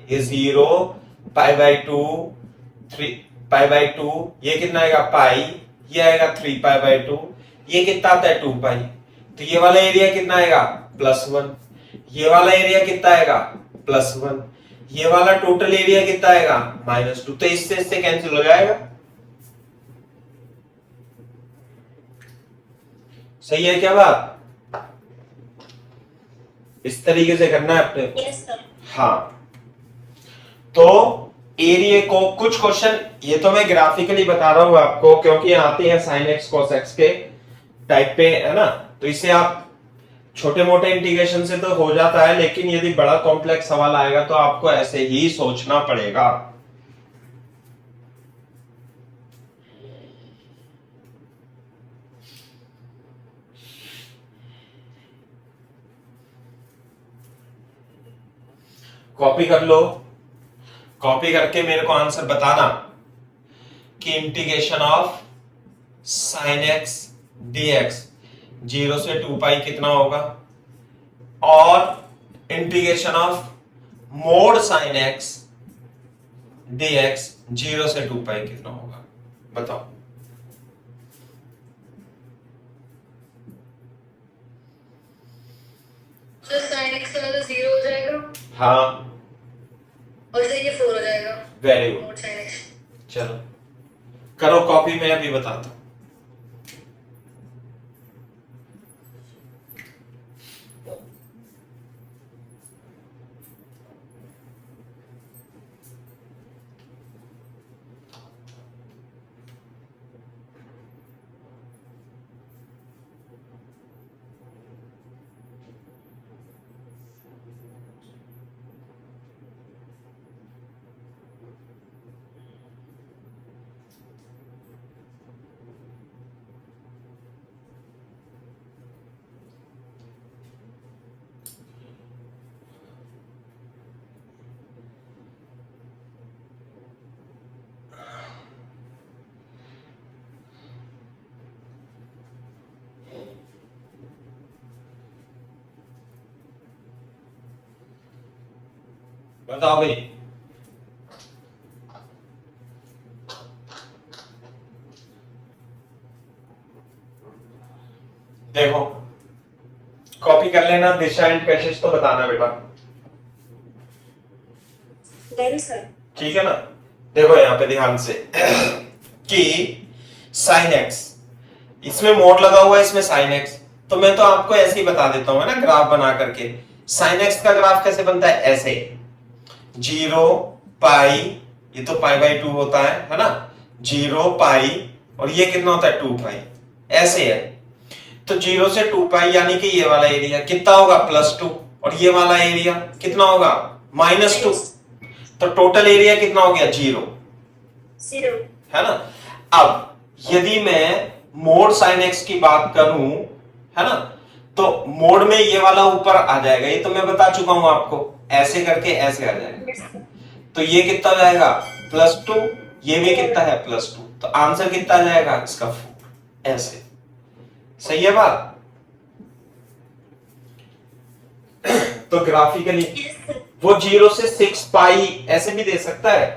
ये 0 पाई बाई 2 3 पाई बाई 2, ये कितना आएगा पाई, ये आएगा 3 पाई बाई 2, ये कितना आता है 2 पाई। तो ये वाला एरिया कितना आएगा +1, ये वाला एरिया कितना आएगा +1, ये वाला टोटल एरिया कितना आएगा -2। तो इससे कैंसिल हो जाएगा। सही है क्या बात? इस तरीके से करना है अपने। Yes sir. हाँ, तो एरिया को कुछ क्वेश्चन, ये तो मैं ग्राफिकली बता रहा हूं आपको क्योंकि आते हैं sin x cos x के टाइप पे, है ना। तो इसे आप छोटे मोटे इंटीग्रेशन से तो हो जाता है, लेकिन यदि बड़ा कॉम्प्लेक्स सवाल आएगा तो आपको ऐसे ही सोचना पड़ेगा। कॉपी कर लो, कॉपी करके मेरे को आंसर बताना कि integration of sin x dx 0 से 2 पाई कितना होगा, और integration of mode sin x dx 0 से 2 पाई कितना होगा, बताओ। तो sin x वाला 0 हो जाएगा हाँ, और से ये 4 हो जाएगा। Very good. Mode sin x। चलो करो कॉपी, मैं अभी बताता हूं। बताओ भाई, देखो कॉपी कर लेना, दिशा एंड पैसेज तो बताना बेटा, डन सर। ठीक है ना। देखो यहां पे ध्यान से कि sin x, इसमें मोड लगा हुआ है, इसमें sin x, तो मैं तो आपको ऐसे ही बता देता हूं ना ग्राफ बना करके। sin x का ग्राफ कैसे बनता है, ऐसे 0 पाई, ये तो पाई बाई 2 होता है ना, 0 पाई, और ये कितना होता है 2 पाई, ऐसे है। तो 0 से 2 पाई यानी कि ये वाला एरिया कितना होगा +2, और ये वाला एरिया कितना होगा -2, तो टोटल एरिया कितना हो गया 0 है ना। अब यदि मैं मोड sin x की बात करूं, है ना, तो मोड में ये वाला ऊपर आ जाएगा, ये तो मैं बता चुका हूं आपको, ऐसे करके ऐसे आ जाएगा। तो ये कितना हो जाएगा +2, ये भी कितना है +2, तो आंसर कितना आ जाएगा इसका 4, ऐसे। सही है बात? तो ग्राफिकली वो 0 से 6 पाई ऐसे भी दे सकता है,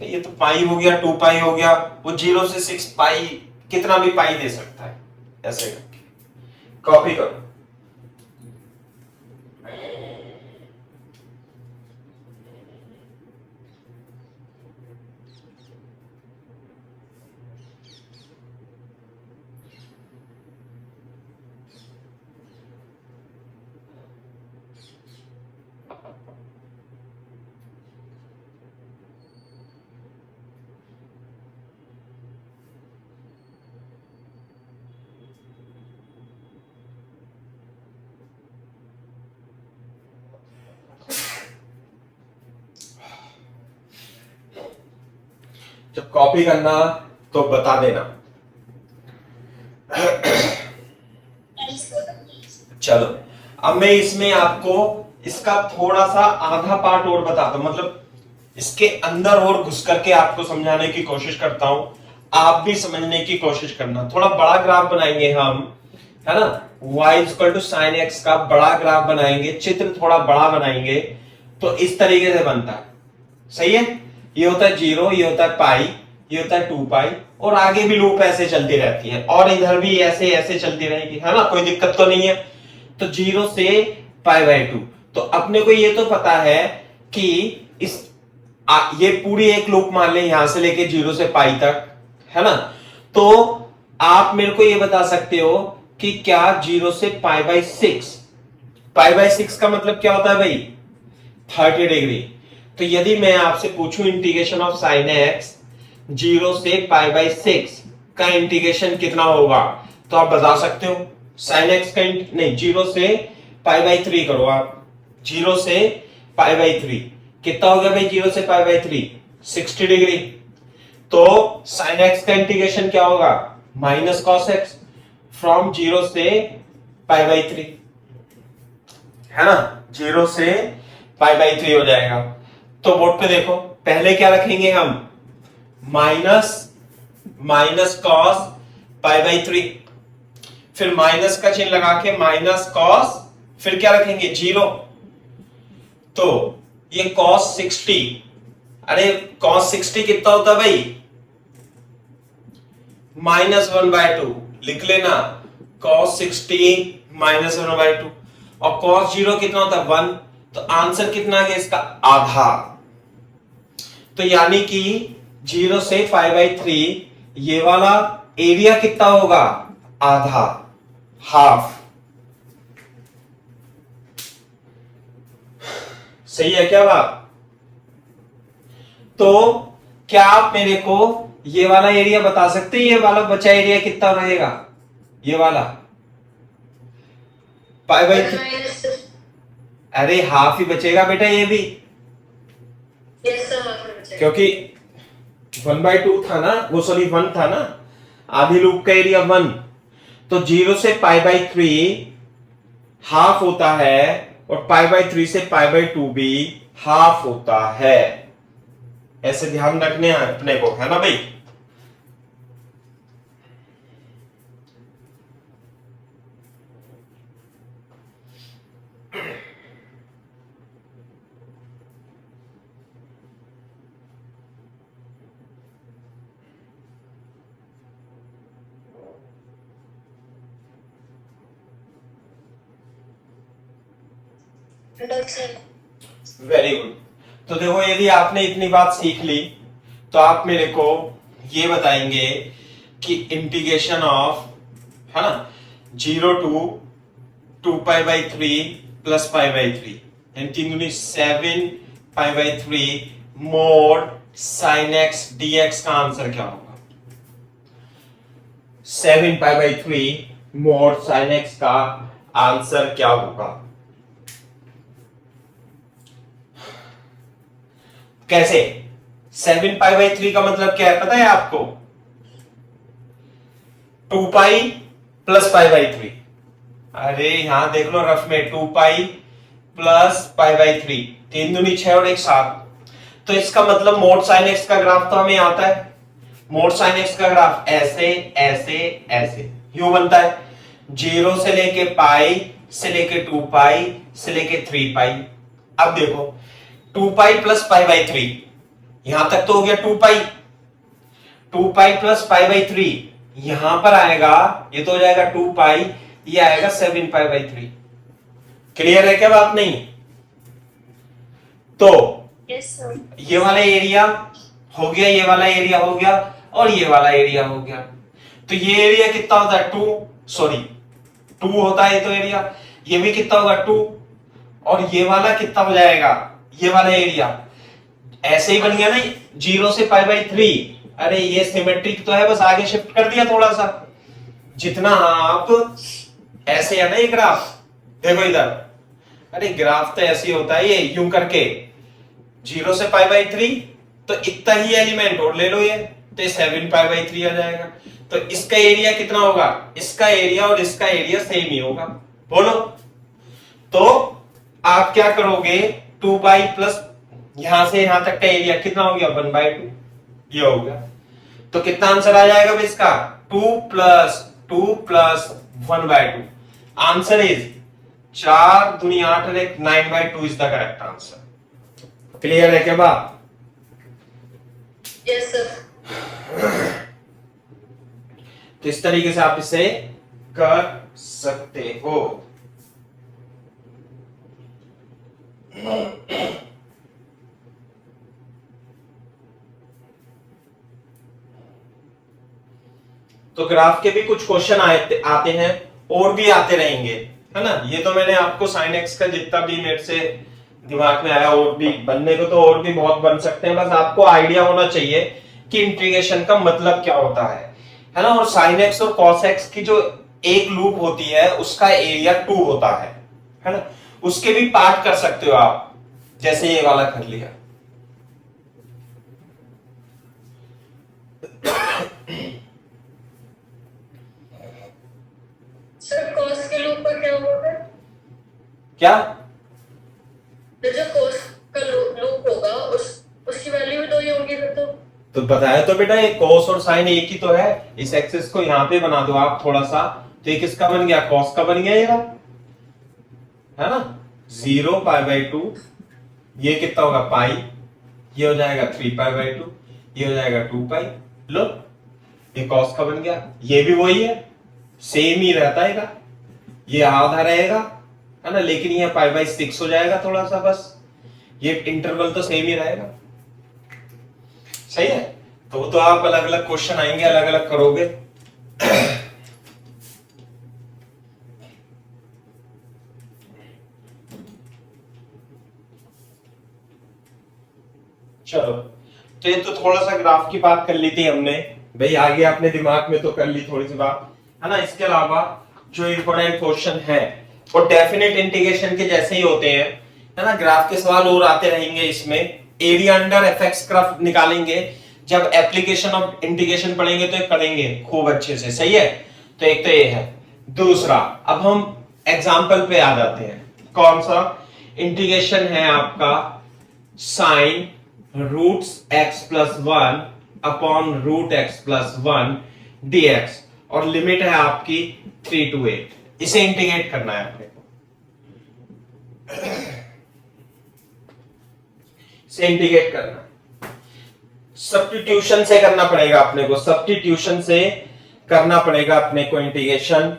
ये तो पाई हो गया, 2 पाई हो गया, वो 0 से 6 पाई कितना भी पाई दे सकता है, ऐसे करके कॉपी करो। जब कॉपी करना तो बता देना, चलो अब मैं इसमें आपको इसका थोड़ा सा आधा पार्ट और बताता हूं, मतलब इसके अंदर और घुस करके आपको समझाने की कोशिश करता हूं, आप भी समझने की कोशिश करना। थोड़ा बड़ा ग्राफ बनाएंगे हम, है ना, y equal to sine x का बड़ा ग्राफ बनाएंगे, चित्र थोड़ा बड़ा बनाएंगे, तो इस तरीके से बनता है। सही है, ये होता है 0, ये होता है पाई, ये होता है 2 पाई, और आगे भी लूप ऐसे चलती रहती है, और इधर भी ऐसे ऐसे चलती रहेगी, है ना, कोई दिक्कत तो नहीं है। तो 0 से पाई बाई 2, तो अपने को ये तो पता है कि ये पूरी एक लूप मान लें यहां से लेके 0 से पाई तक, है ना। तो आप मेरे को ये बता सकते हो कि क्या 0 से पाई बाई 6, पाई बाई 6 का मतलब क्या होता है भाई, 30 डिग्री। तो यदि मैं आपसे पूछूं इंटीग्रेशन ऑफ साइन एक्स 0 से पाई बाई 6 का इंटीग्रेशन कितना होगा, तो आप बता सकते हो। साइन एक्स का नहीं, 0 से पाई बाई 3 करो आप, 0 से पाई बाई 3 कितना हो गया भाई, 0 से पाई बाई 3 60 डिग्री। तो साइन एक्स का इंटीग्रेशन क्या होगा, माइनस कॉस एक्स फ्रॉम 0 से पाई बाई 3, है ना, 0 से पाई बाई 3 हो जाएगा। तो बोर्ड पे देखो, पहले क्या रखेंगे हम, माइनस कॉस पाई बाई 3, फिर माइनस का चिन्ह लगा के माइनस कॉस, फिर क्या रखेंगे 0, तो ये कॉस 60, अरे कॉस 60 कितना होता है भाई, -1/2 लिख लेना, कॉस 60 -1/2, और कॉस 0 कितना होता है 1, तो आंसर कितना आ गया इसका, आधा। तो यानी कि 0 से पाई बाई 3 ये वाला एरिया कितना होगा, आधा, हाफ। सही है क्या बात। तो क्या आप मेरे को ये वाला एरिया बता सकते हैं, ये वाला बचा एरिया कितना रहेगा, ये वाला पाई बाई 3, अरे हाफ ही बचेगा बेटा ये भी, क्योंकि 1/2 था ना, वो सॉरी 1 था ना, आधी लूप का एरिया 1, तो 0 से पाई बाई 3 हाफ होता है, और पाई बाई 3 से पाई बाई 2 भी हाफ होता है। ऐसे ध्यान रखने अपने को, है ना भाई। Very good. तो देखो, यदि आपने इतनी बात सीख ली, तो आप मेरे को ये बताएंगे कि इंटीग्रेशन ऑफ, है ना, 0 to 2 pi by 3 plus pi by 3, यानी 3 दूनी 7 pi by 3 mod sine x dx का आंसर क्या होगा, 7 pi by 3 mod sine x का आंसर क्या होगा। कैसे, 7 पाई बाई 3 का मतलब क्या है पता है आपको, 2 पाई प्लस पाई बाई 3, अरे यहां देख लो रफ में, 2 पाई प्लस पाई बाई 3, 3 दूनी 6 और 1 7। तो इसका मतलब मोड साइन एक्स का ग्राफ तो हमें आता है, मोड साइन एक्स का ग्राफ ऐसे ऐसे ऐसे यूं बनता है, 0 से लेके पाई से लेके 2 पाई से लेके 3 पाई। अब देखो 2 पाई प्लस पाई बाई 3, यहां तक तो हो गया 2 पाई, 2 पाई प्लस पाई बाई 3 यहां पर आएगा, ये तो हो जाएगा 2 पाई, ये आएगा 7 पाई बाई 3। क्लियर है क्या बात, नहीं। तो ये वाला एरिया हो गया, ये वाला एरिया हो गया, और ये वाला एरिया हो गया। तो ये एरिया कितना होता है 2 होता है, ये तो एरिया, ये भी कितना होगा 2, और ये वाला कितना हो जाएगा, ये वाला एरिया ऐसे ही बन गया ना, 0 से पाई बाई 3। अरे ये सिमेट्रिक तो है, बस आगे शिफ्ट कर दिया थोड़ा सा, जितना आप ऐसे है ना ये ग्राफ, देखो इधर, अरे ग्राफ तो ऐसे ही होता है, ये यूं करके 0 से पाई बाई 3, तो इतना ही एलिमेंट और ले लो, ये तो 7 पाई बाई 3 आ जाएगा। तो इसका एरिया कितना होगा, इसका एरिया और इसका एरिया सेम ही होगा, बोलो। तो आप क्या करोगे, 2 पाई प्लस यहां से यहां तक का एरिया कितना हो गया, 1/2 ये हो गया। तो कितना आंसर आ जाएगा भाई इसका, 2 + 1/2। आंसर इज 4 दूनी 8 और 1 9/2 is the correct answer. Clear है क्या बात? Yes sir. तो इस तरीके से आप इसे कर सकते हो। तो ग्राफ के भी कुछ क्वेश्चन आते हैं और भी आते रहेंगे, है ना। ये तो मैंने आपको sin x का जितना भी मेरे से दिमाग में आया, और भी बनने को तो और भी बहुत बन सकते हैं, बस आपको आइडिया होना चाहिए कि इंटीग्रेशन का मतलब क्या होता है ना। और sin x और cos x की जो एक लूप होती है उसका एरिया 2 होता है ना। उसके भी पार्ट कर सकते हो आप, जैसे ये वाला कर लिया। सर कॉस के लूप का क्या होगा? क्या? जो कॉस का लूप होगा उसकी वैल्यू भी 2 ही होगी फिर तो बताया तो बेटा, ये cos और sin एक ही तो है। इस एक्सिस को यहां पे बना दो आप थोड़ा सा, तो ये किसका बन गया, cos का बन गया ये, है ना। 0π/2, ये कितना होगा पाई, ये हो जाएगा 3π/2, ये हो जाएगा 2π। लो ये cos का बन गया, ये भी वही है, सेम ही रहता है, ये आधा रहेगा, है ना, लेकिन ये π/6 हो जाएगा थोड़ा सा, बस ये इंटरवल तो सेम ही रहेगा। सही है। तो आप अलग अलग क्वेश्चन आएंगे, अलग अलग करोगे। चलो, तो ये तो थोड़ा सा ग्राफ की बात कर ली थी हमने भाई, आगे अपने दिमाग में तो कर ली थोड़ी सी बात, है ना। इसके अलावा जो इंपॉर्टेंट क्वेश्चन है वो डेफिनेट इंटीग्रेशन के जैसे ही होते हैं, है ना। ग्राफ के सवाल और आते रहेंगे इसमें। एरिया अंडर एफएक्स ग्राफ निकालेंगे, जब एप्लीकेशन ऑफ इंटीग्रेशन पढ़ेंगे तो करेंगे खूब अच्छे से। सही है। तो एक तो ये है। दूसरा, अब हम एग्जाम्पल पे आ जाते हैं। कौन सा इंटीग्रेशन है आपका, sine √x+1 upon √x+1 dx, और लिमिट है आपकी 3 to 8। इसे इंटीग्रेट करना है अपने को, इसे इंटीग्रेट करना है। सब्स्टिट्यूशन से करना पड़ेगा अपने को, सब्स्टिट्यूशन से करना पड़ेगा अपने को इंटीग्रेशन।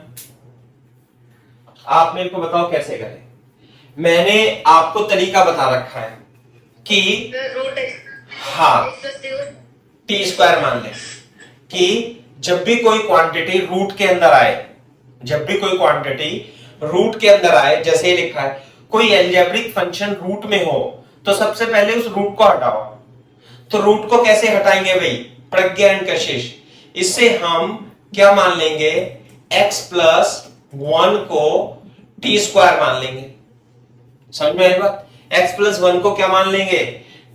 आप मेरे को बताओ कैसे करें। मैंने आपको तरीका बता रखा है कि हाँ t² मान लें कि जब भी कोई क्वांटिटी रूट के अंदर आए, जब भी कोई क्वांटिटी रूट के अंदर आए, जैसे ही लिखा है, कोई एल्जेब्रिक फंक्शन रूट में हो तो सबसे पहले उस रूट को हटाओ। तो रूट को कैसे हटाएंगे भाई, प्रज्ञा एंड कशिश। इससे हम क्या मान लेंगे, x+1 को t² मान लेंगे। समझ में आई बात? x+1 को क्या मान लेंगे,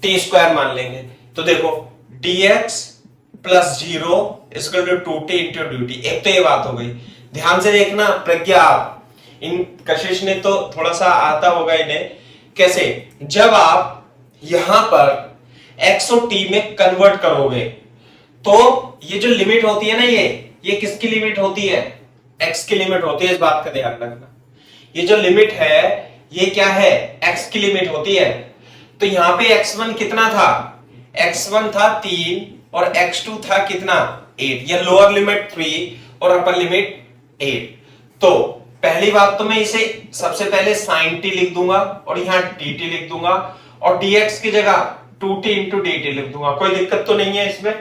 t² मान लेंगे। तो देखो dx + 0 = 2t × dt। एक तो ये बात हो गई। ध्यान से देखना प्रज्ञा, आप इन कशिश ने तो थोड़ा सा आता होगा इन्हें, कैसे, जब आप यहां पर x और t में कन्वर्ट करोगे तो ये जो लिमिट होती है ना, ये किसकी लिमिट होती है, x की लिमिट होती है। इस बात का ध्यान रखना, ये जो लिमिट है ये क्या है, x की लिमिट होती है। तो यहां पे x1 कितना था, x1 था 3 और x2 था कितना 8, या लोअर लिमिट 3 और अपर लिमिट 8। तो पहली बात तो मैं इसे सबसे पहले sin t लिख दूंगा और यहां dt लिख दूंगा, और dx की जगह 2t × dt लिख दूंगा। कोई दिक्कत तो नहीं है इसमें?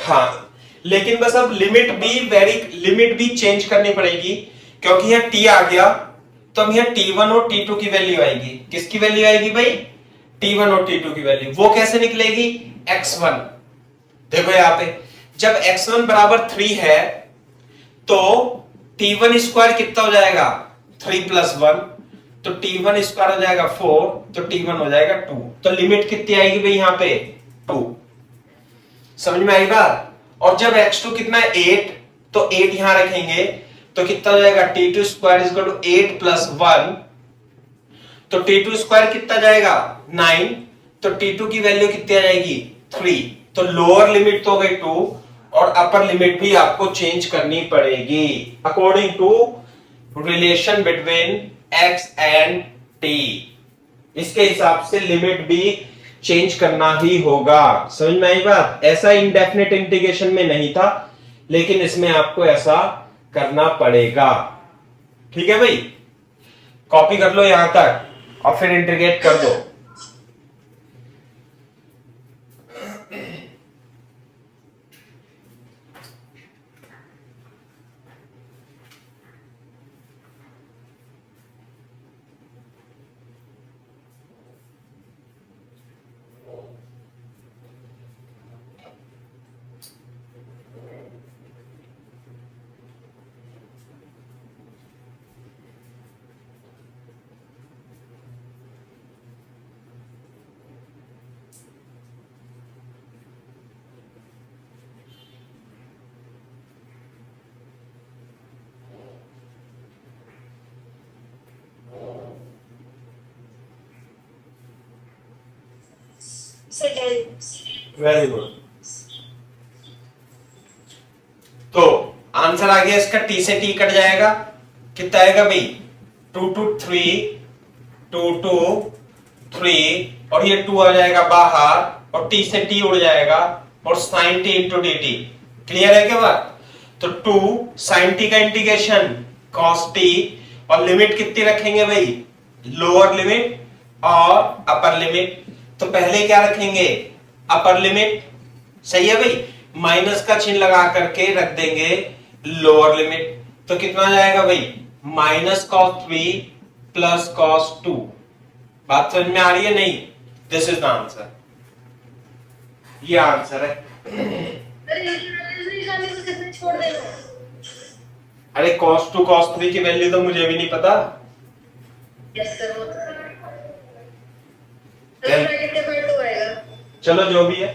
हाँ, लेकिन बस अब लिमिट भी चेंज करनी पड़ेगी, क्योंकि यहाँ t आ गया तो अब यहाँ t1 और t2 की वैल्यू आएगी। किसकी वैल्यू आएगी भाई, t1 और t2 की वैल्यू। वो कैसे निकलेगी, x1। देखो यहाँ पे जब x1 = 3 है तो t1² कितना हो जाएगा, 3 + 1, तो t1² हो जाएगा 4, तो t1 हो जाएगा 2। तो लिमिट कितनी आएगी भाई यहाँ पे, 2। समझ में आई बात? और जब x2 कितना है 8, तो 8 यहां रखेंगे तो कितना हो जाएगा t2 square is equal to 8 plus 1, तो t2 स्क्वायर कितना जाएगा 9, तो t2 की वैल्यू कितनी आ जाएगी 3। तो लोअर लिमिट तो हो गई 2 और अपर लिमिट भी आपको चेंज करनी पड़ेगी according to relation between x and t। इसके हिसाब से लिमिट भी चेंज करना ही होगा। समझ में आई बात? ऐसा इंडेफिनिट इंटीग्रेशन में नहीं था, लेकिन इसमें आपको ऐसा करना पड़ेगा। ठीक है भाई, कॉपी कर लो यहां तक और फिर इंटीग्रेट कर दो। Very good. तो आंसर आ गया इसका, टी से टी कट जाएगा, कितना आएगा भाई 2 2 3 2 2 3 और ये 2 आ जाएगा बाहर और टी से टी उड़ जाएगा और sine t into d t. Clear है क्या बात? तो 2 साइन टी का इंटीग्रेशन कॉस टी और लिमिट कितनी रखेंगे भाई, लोअर लिमिट और अपर लिमिट। तो पहले क्या रखेंगे, अपर लिमिट, सही है भाई, माइनस का चिन्ह लगा करके रख देंगे लोअर लिमिट। तो कितना जाएगा भाई माइनस कॉस 3 प्लस कॉस 2। बात समझ में आ रही है नहीं? दिस इज द आंसर, ये आंसर है। छोड़ देना। अरे cos 2 cos 3 की वैल्यू तो मुझे भी नहीं पता। यस सर, वो तो ब्रैकेट के बाद 2 आएगा। चलो जो भी है,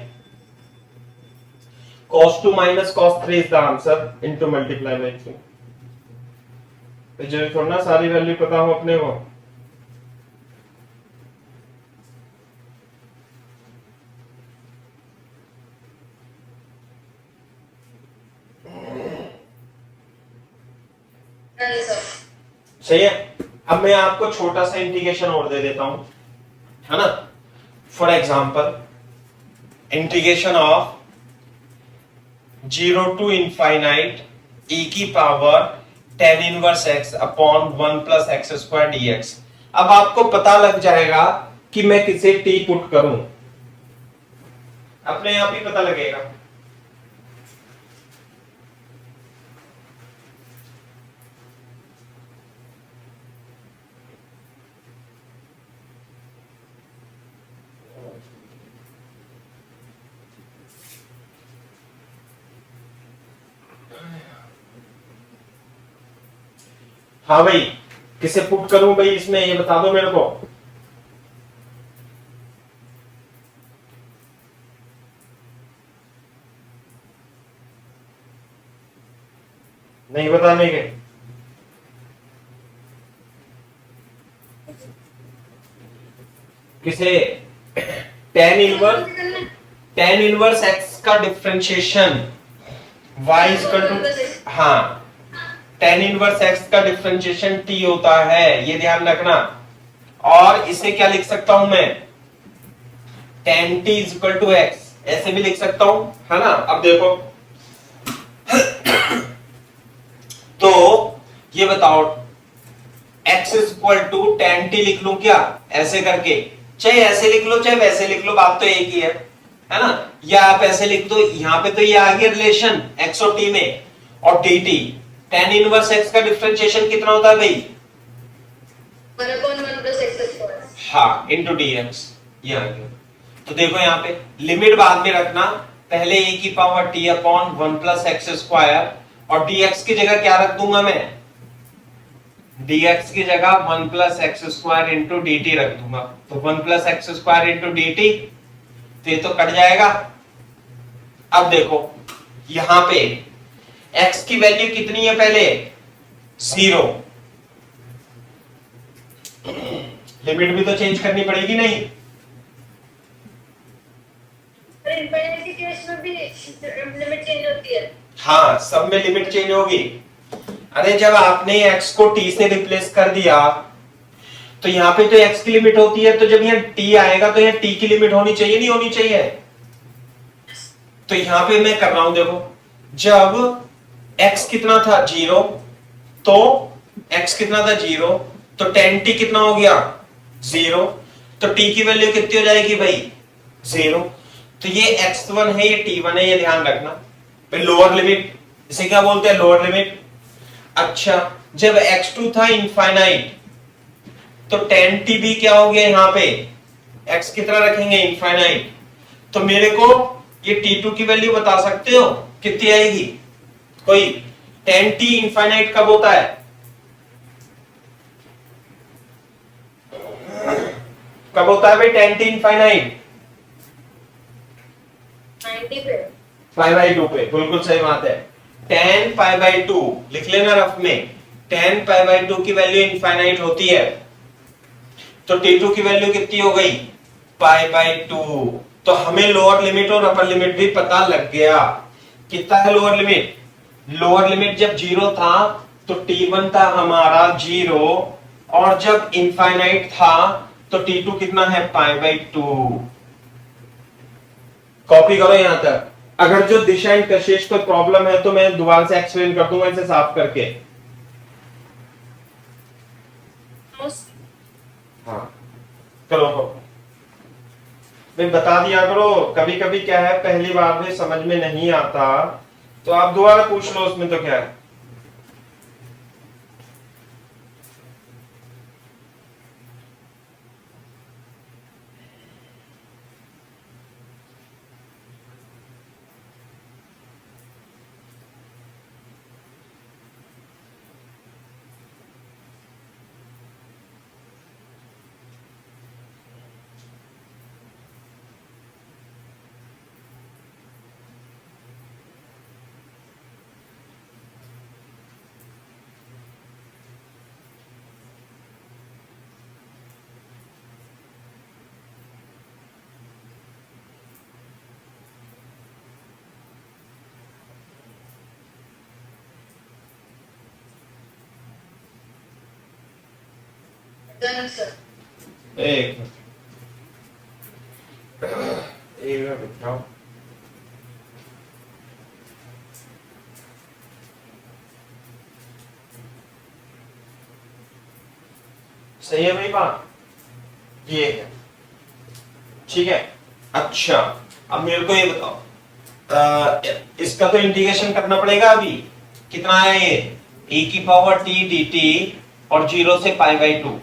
cos 2 minus cos 3 is the answer into multiply by 3। तो जो थोड़ा ना सारी वैल्यू पता हो अपने को। सही है। अब मैं आपको छोटा सा इंटीग्रेशन और दे देता हूं, है ना। For example integration of 0 to infinite e की power tan inverse x upon 1 plus x square dx। अब आपको पता लग जाएगा कि मैं किसे t पुट करूं, अपने आप ही पता लगेगा। हाँ भाई, किसे पुट करूं भाई इसमें, ये बता दो मेरे को। नहीं बताने के, किसे tan इनवर्स x का डिफरेंशिएशन y इक्वल टू, हाँ tan इनवर्स x का डिफरेंशिएशन t होता है, ये ध्यान रखना। और इसे क्या लिख सकता हूं मैं, tan t equal to x, ऐसे भी लिख सकता हूं, है ना। अब देखो तो ये बताओ x equal to tan t लिख लूं क्या, ऐसे करके, चाहे ऐसे लिख लो चाहे वैसे लिख लो, बात तो एक ही है ना। या आप ऐसे लिख दो, यहां पे तो ये आ गया रिलेशन x और t में, और dt tan इनवर्स x का डिफरेंशिएशन कितना होता है भाई 1/1 प्लस एक्स स्क्वायर, हाँ इंटू dx, ये आ गया। तो देखो यहाँ पे लिमिट बाद में रखना, पहले e की power t upon 1 plus x square, और dx की जगह क्या रख दूंगा मैं, dx की जगह 1 plus x square into d T रख दूंगा। तो 1 plus x square into d T, तो ये तो कट जाएगा। अब देखो यहां पे x की वैल्यू कितनी है, पहले 0। लिमिट भी तो चेंज करनी पड़ेगी नहीं? इनफाइनाइट के केस में भी लिमिट चेंज होती है। हाँ, सब में लिमिट चेंज होगी। अरे जब आपने x को t से रिप्लेस कर दिया तो यहाँ पे तो x की लिमिट होती है, तो जब यहाँ t आएगा तो यहाँ t की लिमिट होनी चाहिए, नहीं होनी चाहिए? तो यहाँ पे मैं कर रहा हूं, देखो जब x कितना था 0, तो x कितना था 0, तो tan t कितना हो गया 0, तो t की वैल्यू कितनी हो जाएगी भाई 0। तो ये x1 है, ये t1 है, ये ध्यान रखना। फिर लोअर लिमिट, इसे क्या बोलते हैं, लोअर लिमिट। अच्छा, जब x2 था इनफाइनाइट तो tan t भी क्या हो गया, यहाँ पे x कितना रखेंगे इनफाइनाइट, तो मेरे को ये t2 की वैल्यू बता सकते हो कितनी आएगी कोई? tan t इनफाइनाइट कब होता है? कब होता है भाई tan t इनफाइनाइट? 90 पे। पाई बाई 2 पे, बिल्कुल सही बात है। tan पाई बाई 2 लिख लेना रफ में, tan पाई बाई 2 की वैल्यू इनफाइनाइट होती है, तो t2 की वैल्यू कितनी हो गई पाई बाई 2। तो हमें लोअर लिमिट और अपर लिमिट भी पता लग गया। कितना है लोअर लिमिट? लोअर लिमिट जब 0 था तो t1 था हमारा 0, और जब इनफाइनाइट था तो t2 कितना है पाई बाई 2। कॉपी करो यहां तक। अगर जो दिशा एंड कशिश कोई प्रॉब्लम है तो मैं दोबारा से एक्सप्लेन कर दूंगा इसे साफ करके। हाँ चलो मैं बता दिया करो, कभी कभी क्या है पहली बार में समझ में नहीं आता तो आप दोबारा पूछ लो, उसमें तो क्या है। Done sir. एक मिनट रुको। सही है भाई बात, ये है ठीक है। अच्छा अब मेरे को ये बताओ, इसका तो इंटीग्रेशन करना पड़ेगा अभी। कितना है ये e की पावर t dt और 0 से पाई बाई 2।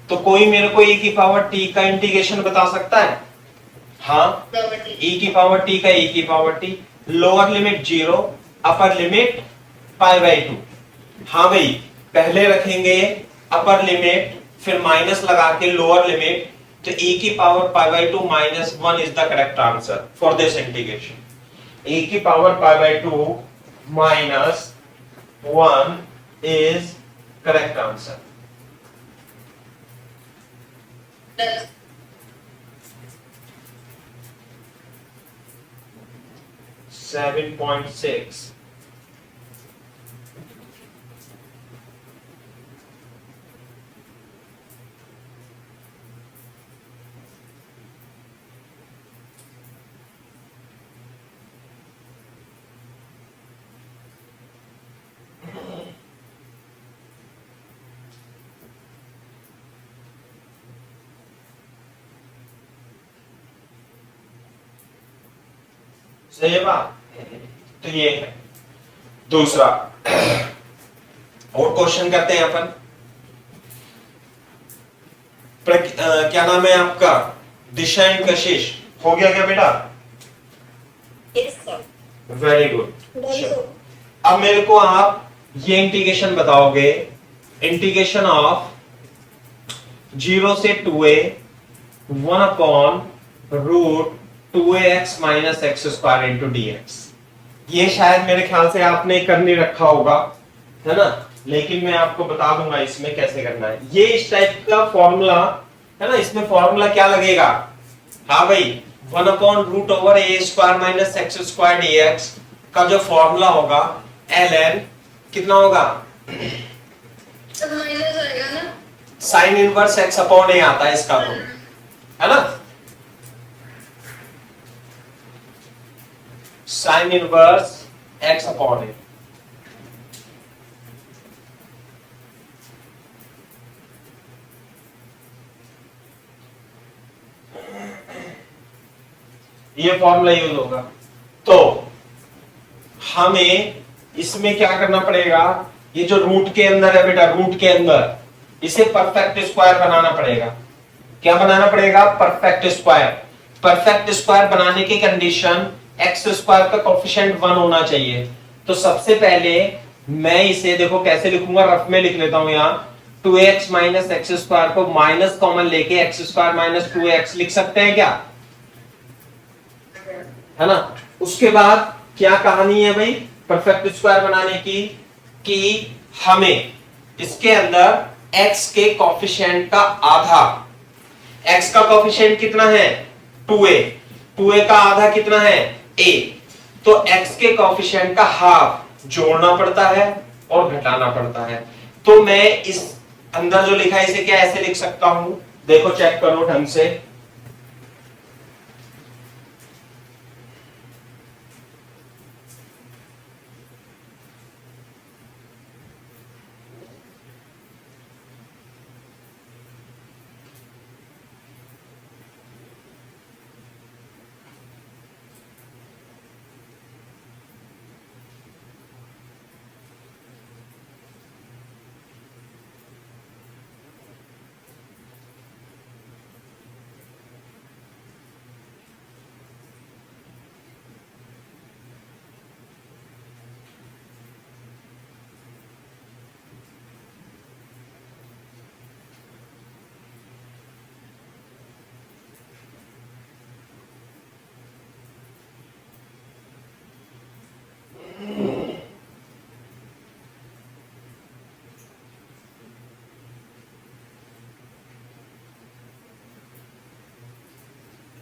तो कोई मेरे को e की पावर t का इंटीग्रेशन बता सकता है? हाँ, e की पावर t का e की power t, lower limit 0, upper limit pi by 2। हाँ भाई, पहले रखेंगे अपर लिमिट फिर माइनस लगा के लोअर लिमिट, तो e की power pi by 2 minus 1 is the correct answer for this integration. e की power pi by 2 minus 1 is correct answer. Done. 7.6. सही है बात। तो ये है दूसरा। और क्वेश्चन करते हैं अपन। क्या नाम है आपका? दिशा एंड कशिश हो गया क्या बेटा? Yes, sir. Very good. Done, sir. अब मेरे को आप ये इंटीग्रेशन बताओगे, इंटीग्रेशन ऑफ 0 से 2a 1 upon root 2ax minus x square into dx। ये शायद मेरे ख्याल से आपने कर नहीं रखा होगा, है ना? लेकिन मैं आपको बता दूंगा इसमें कैसे करना है। ये इस टाइप का फॉर्मूला है ना, इसमें फॉर्मूला क्या लगेगा, हाँ भाई 1/√a² minus x square dx का जो फॉर्मूला होगा ln कितना होगा, सब माइनस आएगा ना। Sign inverse x upon a आता है इसका, तो है ना, sign inverse x upon a। ये फॉर्मूला यूज होगा। तो हमें इसमें क्या करना पड़ेगा, ये जो रूट के अंदर है बेटा, रूट के अंदर इसे परफेक्ट स्क्वायर बनाना पड़ेगा। क्या बनाना पड़ेगा, परफेक्ट स्क्वायर। परफेक्ट स्क्वायर बनाने की कंडीशन एक्स स्क्वायर का कोफिशिएंट 1 होना चाहिए। तो सबसे पहले मैं इसे देखो कैसे लिखूंगा, रफ में लिख लेता हूं यहां 2x माइनस एक्स स्क्वायर को माइनस कॉमन लेके एक्स स्क्वायर माइनस 2x लिख सकते हैं क्या, है ना। उसके बाद क्या कहानी है भाई परफेक्ट स्क्वायर बनाने की, कि हमें इसके अंदर x के कोफिशिएंट का आधा, x का कोफिशिएंट कितना है 2a, 2a का आधा कितना है a, तो x के कोफिशिएंट का हाफ जोड़ना पड़ता है और घटाना पड़ता है। तो मैं इस अंदर जो लिखा है इसे क्या ऐसे लिख सकता हूं, देखो चेक करो ढंग से,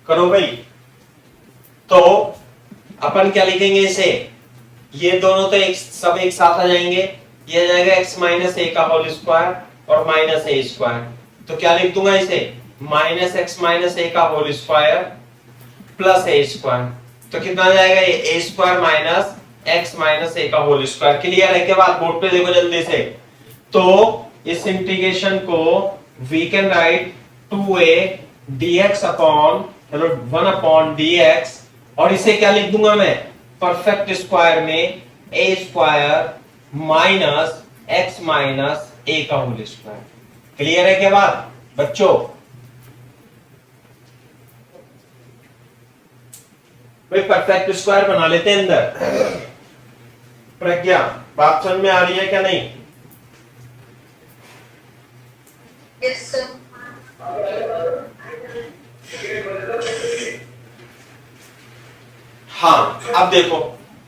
करो भाई। तो अपन क्या लिखेंगे इसे, ये दोनों तो एक सब एक साथ आ जाएंगे, ये आ जाएगा x माइनस ए का होल स्क्वायर और माइनस ए स्क्वायर। तो क्या लिख दूंगा इसे, माइनस एक्स माइनस ए का होल स्क्वायर प्लस ए स्क्वायर। तो कितना आ जाएगा ये ए square minus x minus a का होल स्क्वायर। क्लियर है के बाद बोर्ड पे देखो जल्दी से। तो इस इंटीग्रेशन को we can write 2a dx upon 1/dx, और इसे क्या लिख दूंगा मैं, परफेक्ट स्क्वायर में a square minus x minus a का होल स्क्वायर। क्लियर है क्या बात बच्चों, भाई परफेक्ट स्क्वायर बना लेते हैं अंदर। प्रज्ञा बात समझ में आ रही है क्या नहीं, यस सर। हाँ अब देखो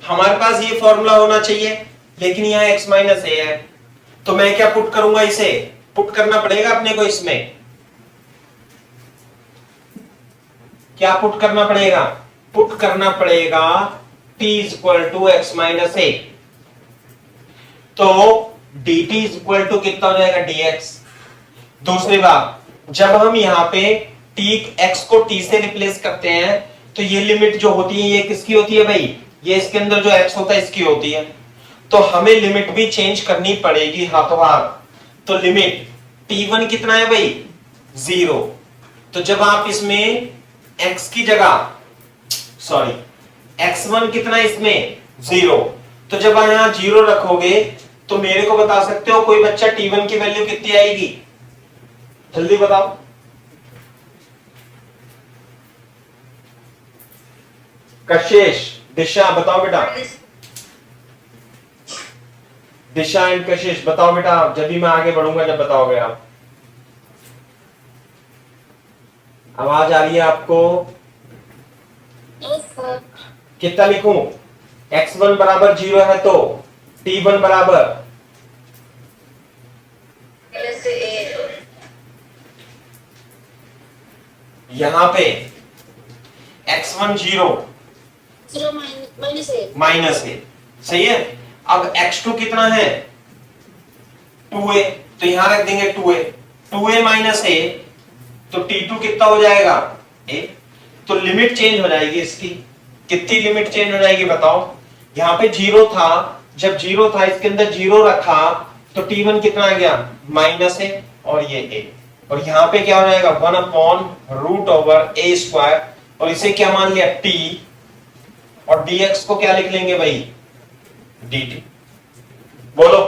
हमारे पास ये फॉर्मूला होना चाहिए, लेकिन यहाँ x माइनस ए है, तो मैं क्या पुट करूंगा, इसे पुट करना पड़ेगा अपने को। इसमें क्या पुट करना पड़ेगा, पुट करना पड़ेगा t equal to x minus a, तो dt इक्वल टू कितना हो जाएगा dx। दूसरी बात, जब हम यहाँ पे x को t से रिप्लेस करते हैं तो ये लिमिट जो होती है ये किसकी होती है भाई, ये इसके अंदर जो x होता है इसकी होती है। तो हमें लिमिट भी चेंज करनी पड़ेगी हाथों हाथ। तो लिमिट t1 कितना है भाई 0, तो जब आप इसमें x की जगह सॉरी x1 कितना है इसमें 0, तो जब आप यहां 0 रखोगे तो मेरे को बता सकते हो कोई बच्चा t1 की वैल्यू कितनी आएगी, जल्दी बताओ। कशिश दिशा बताओ बेटा, दिशा एंड कशिश बताओ बेटा, जब भी मैं आगे बढ़ूंगा जब बताओगे आप। आवाज आ रही है आपको, यस सर। कितना लिखूं, x1 बराबर 0 है तो t1 बराबर जैसे ए यहाँ पे x1 0 0 माइनस ए माइनस ए, सही है। अब x2 कितना है 2a, तो यहां रख देंगे 2a, 2a माइनस ए, तो t2 कितना हो जाएगा a, तो लिमिट चेंज हो जाएगी इसकी। कितनी लिमिट चेंज हो जाएगी बताओ। यहाँ पे 0 था, जब 0 था इसके अंदर 0 रखा तो t1 कितना आ गया माइनस ए और ये a, और यहाँ पे क्या हो जाएगा 1 upon root over a square, और इसे क्या मान लिया t, और dx को क्या लिख लेंगे भाई dt। बोलो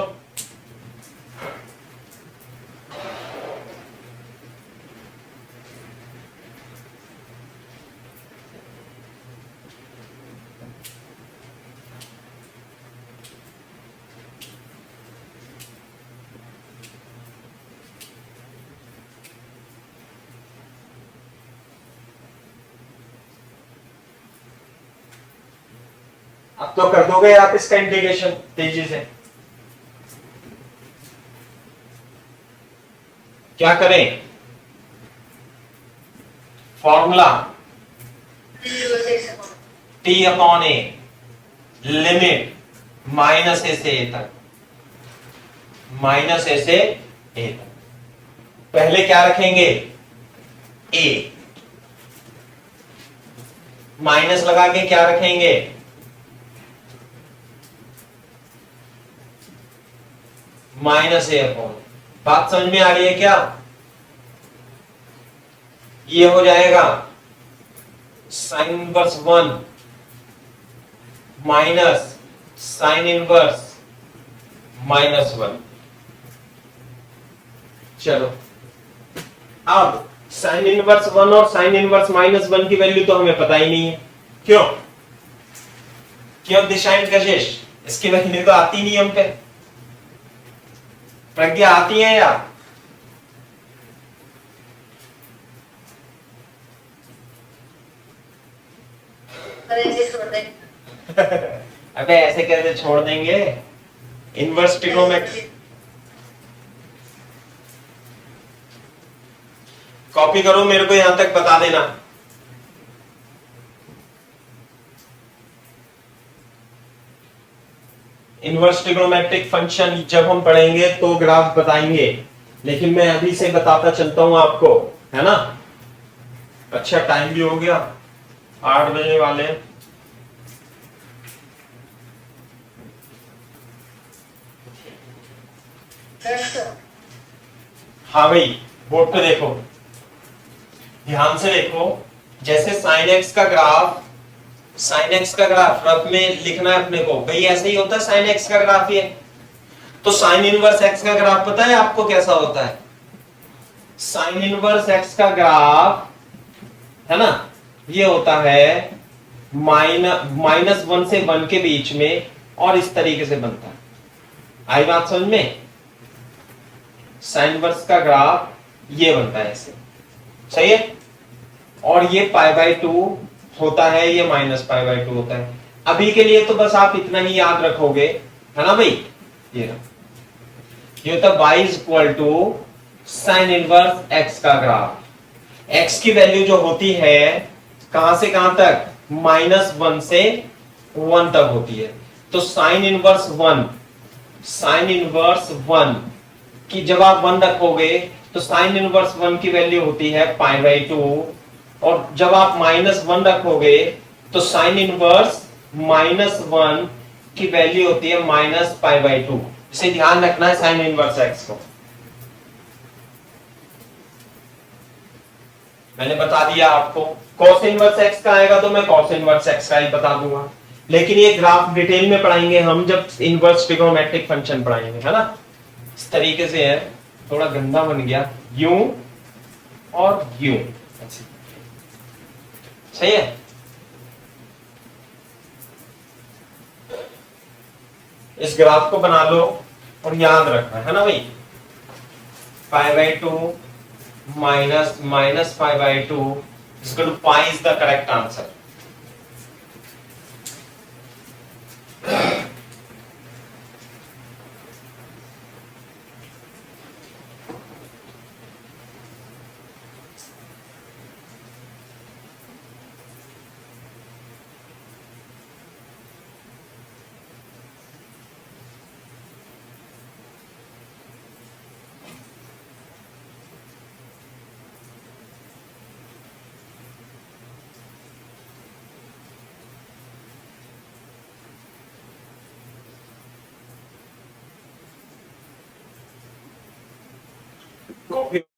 अब तो कर दोगे आप इसका इंटीग्रेशन तेजी से। क्या करें formula t upon a limit minus a से ए तक, माइनस ए से ए तक। पहले क्या रखेंगे a, माइनस लगा के क्या रखेंगे माइनस ए अपॉन। बात समझ में आ रही है क्या। ये हो जाएगा sine inverse 1 minus sine inverse minus 1। चलो अब साइन इनवर्स 1 और साइन इनवर्स माइनस 1 की वैल्यू तो हमें पता ही नहीं है। क्यों क्यों दिशाएं कशिश, इसकी वैल्यू तो आती नहीं हम पे। प्रज्ञा आती है या अबे ऐसे कैसे छोड़ देंगे। इनवर्स ट्रिग्नोमेट्री कॉपी करो, मेरे को यहां तक बता देना। इनवर्स ट्रिग्नोमेट्रिक फंक्शन जब हम पढ़ेंगे तो ग्राफ बताएंगे, लेकिन मैं अभी से बताता चलता हूं आपको, है ना। अच्छा टाइम भी हो गया, 8 बजने वाले। हाँ भाई बोर्ड पे देखो, ध्यान से देखो। जैसे साइन एक्स का ग्राफ, साइन एक्स का ग्राफ रफ में लिखना है अपने को भाई, ऐसे ही होता है साइन एक्स का ग्राफ ये। तो साइन इनवर्स एक्स का ग्राफ पता है आपको कैसा होता है। साइन इनवर्स एक्स का ग्राफ है ना, ये होता है माइनस 1 से 1 के बीच में, और इस तरीके से बनता है। आई बात समझ में। साइन इनवर्स का ग्राफ ये बनता है ऐसे, सही है। और ये π/2 होता है, ये -π/2 होता है। अभी के लिए तो बस आप इतना ही याद रखोगे, है ना भाई। ये होता है y equal to sine inverse x का ग्राफ। x की वैल्यू जो होती है कहां से कहां तक, -1 से 1 तक होती है। तो साइन इनवर्स 1, साइन इनवर्स 1 की जब आप 1 रखोगे तो साइन इनवर्स 1 की वैल्यू होती है π/2, और जब आप -1 रखोगे तो साइन इनवर्स -1 की वैल्यू होती है -π/2। इसे ध्यान रखना है साइन इनवर्स x को। मैंने बता दिया आपको। cos इनवर्स x का आएगा तो मैं cos इनवर्स x का ही बता दूंगा, लेकिन ये ग्राफ डिटेल में पढ़ाएंगे हम जब इनवर्स ट्रिग्नोमेट्रिक फंक्शन पढ़ाएंगे, है ना। इस तरीके से है, थोड़ा गंदा बन गया, यूं और यूं, सही है। इस ग्राफ को बना लो और याद रखना, है ना भाई। π/2 minus π/2 is equal to pi is the correct answer. Copy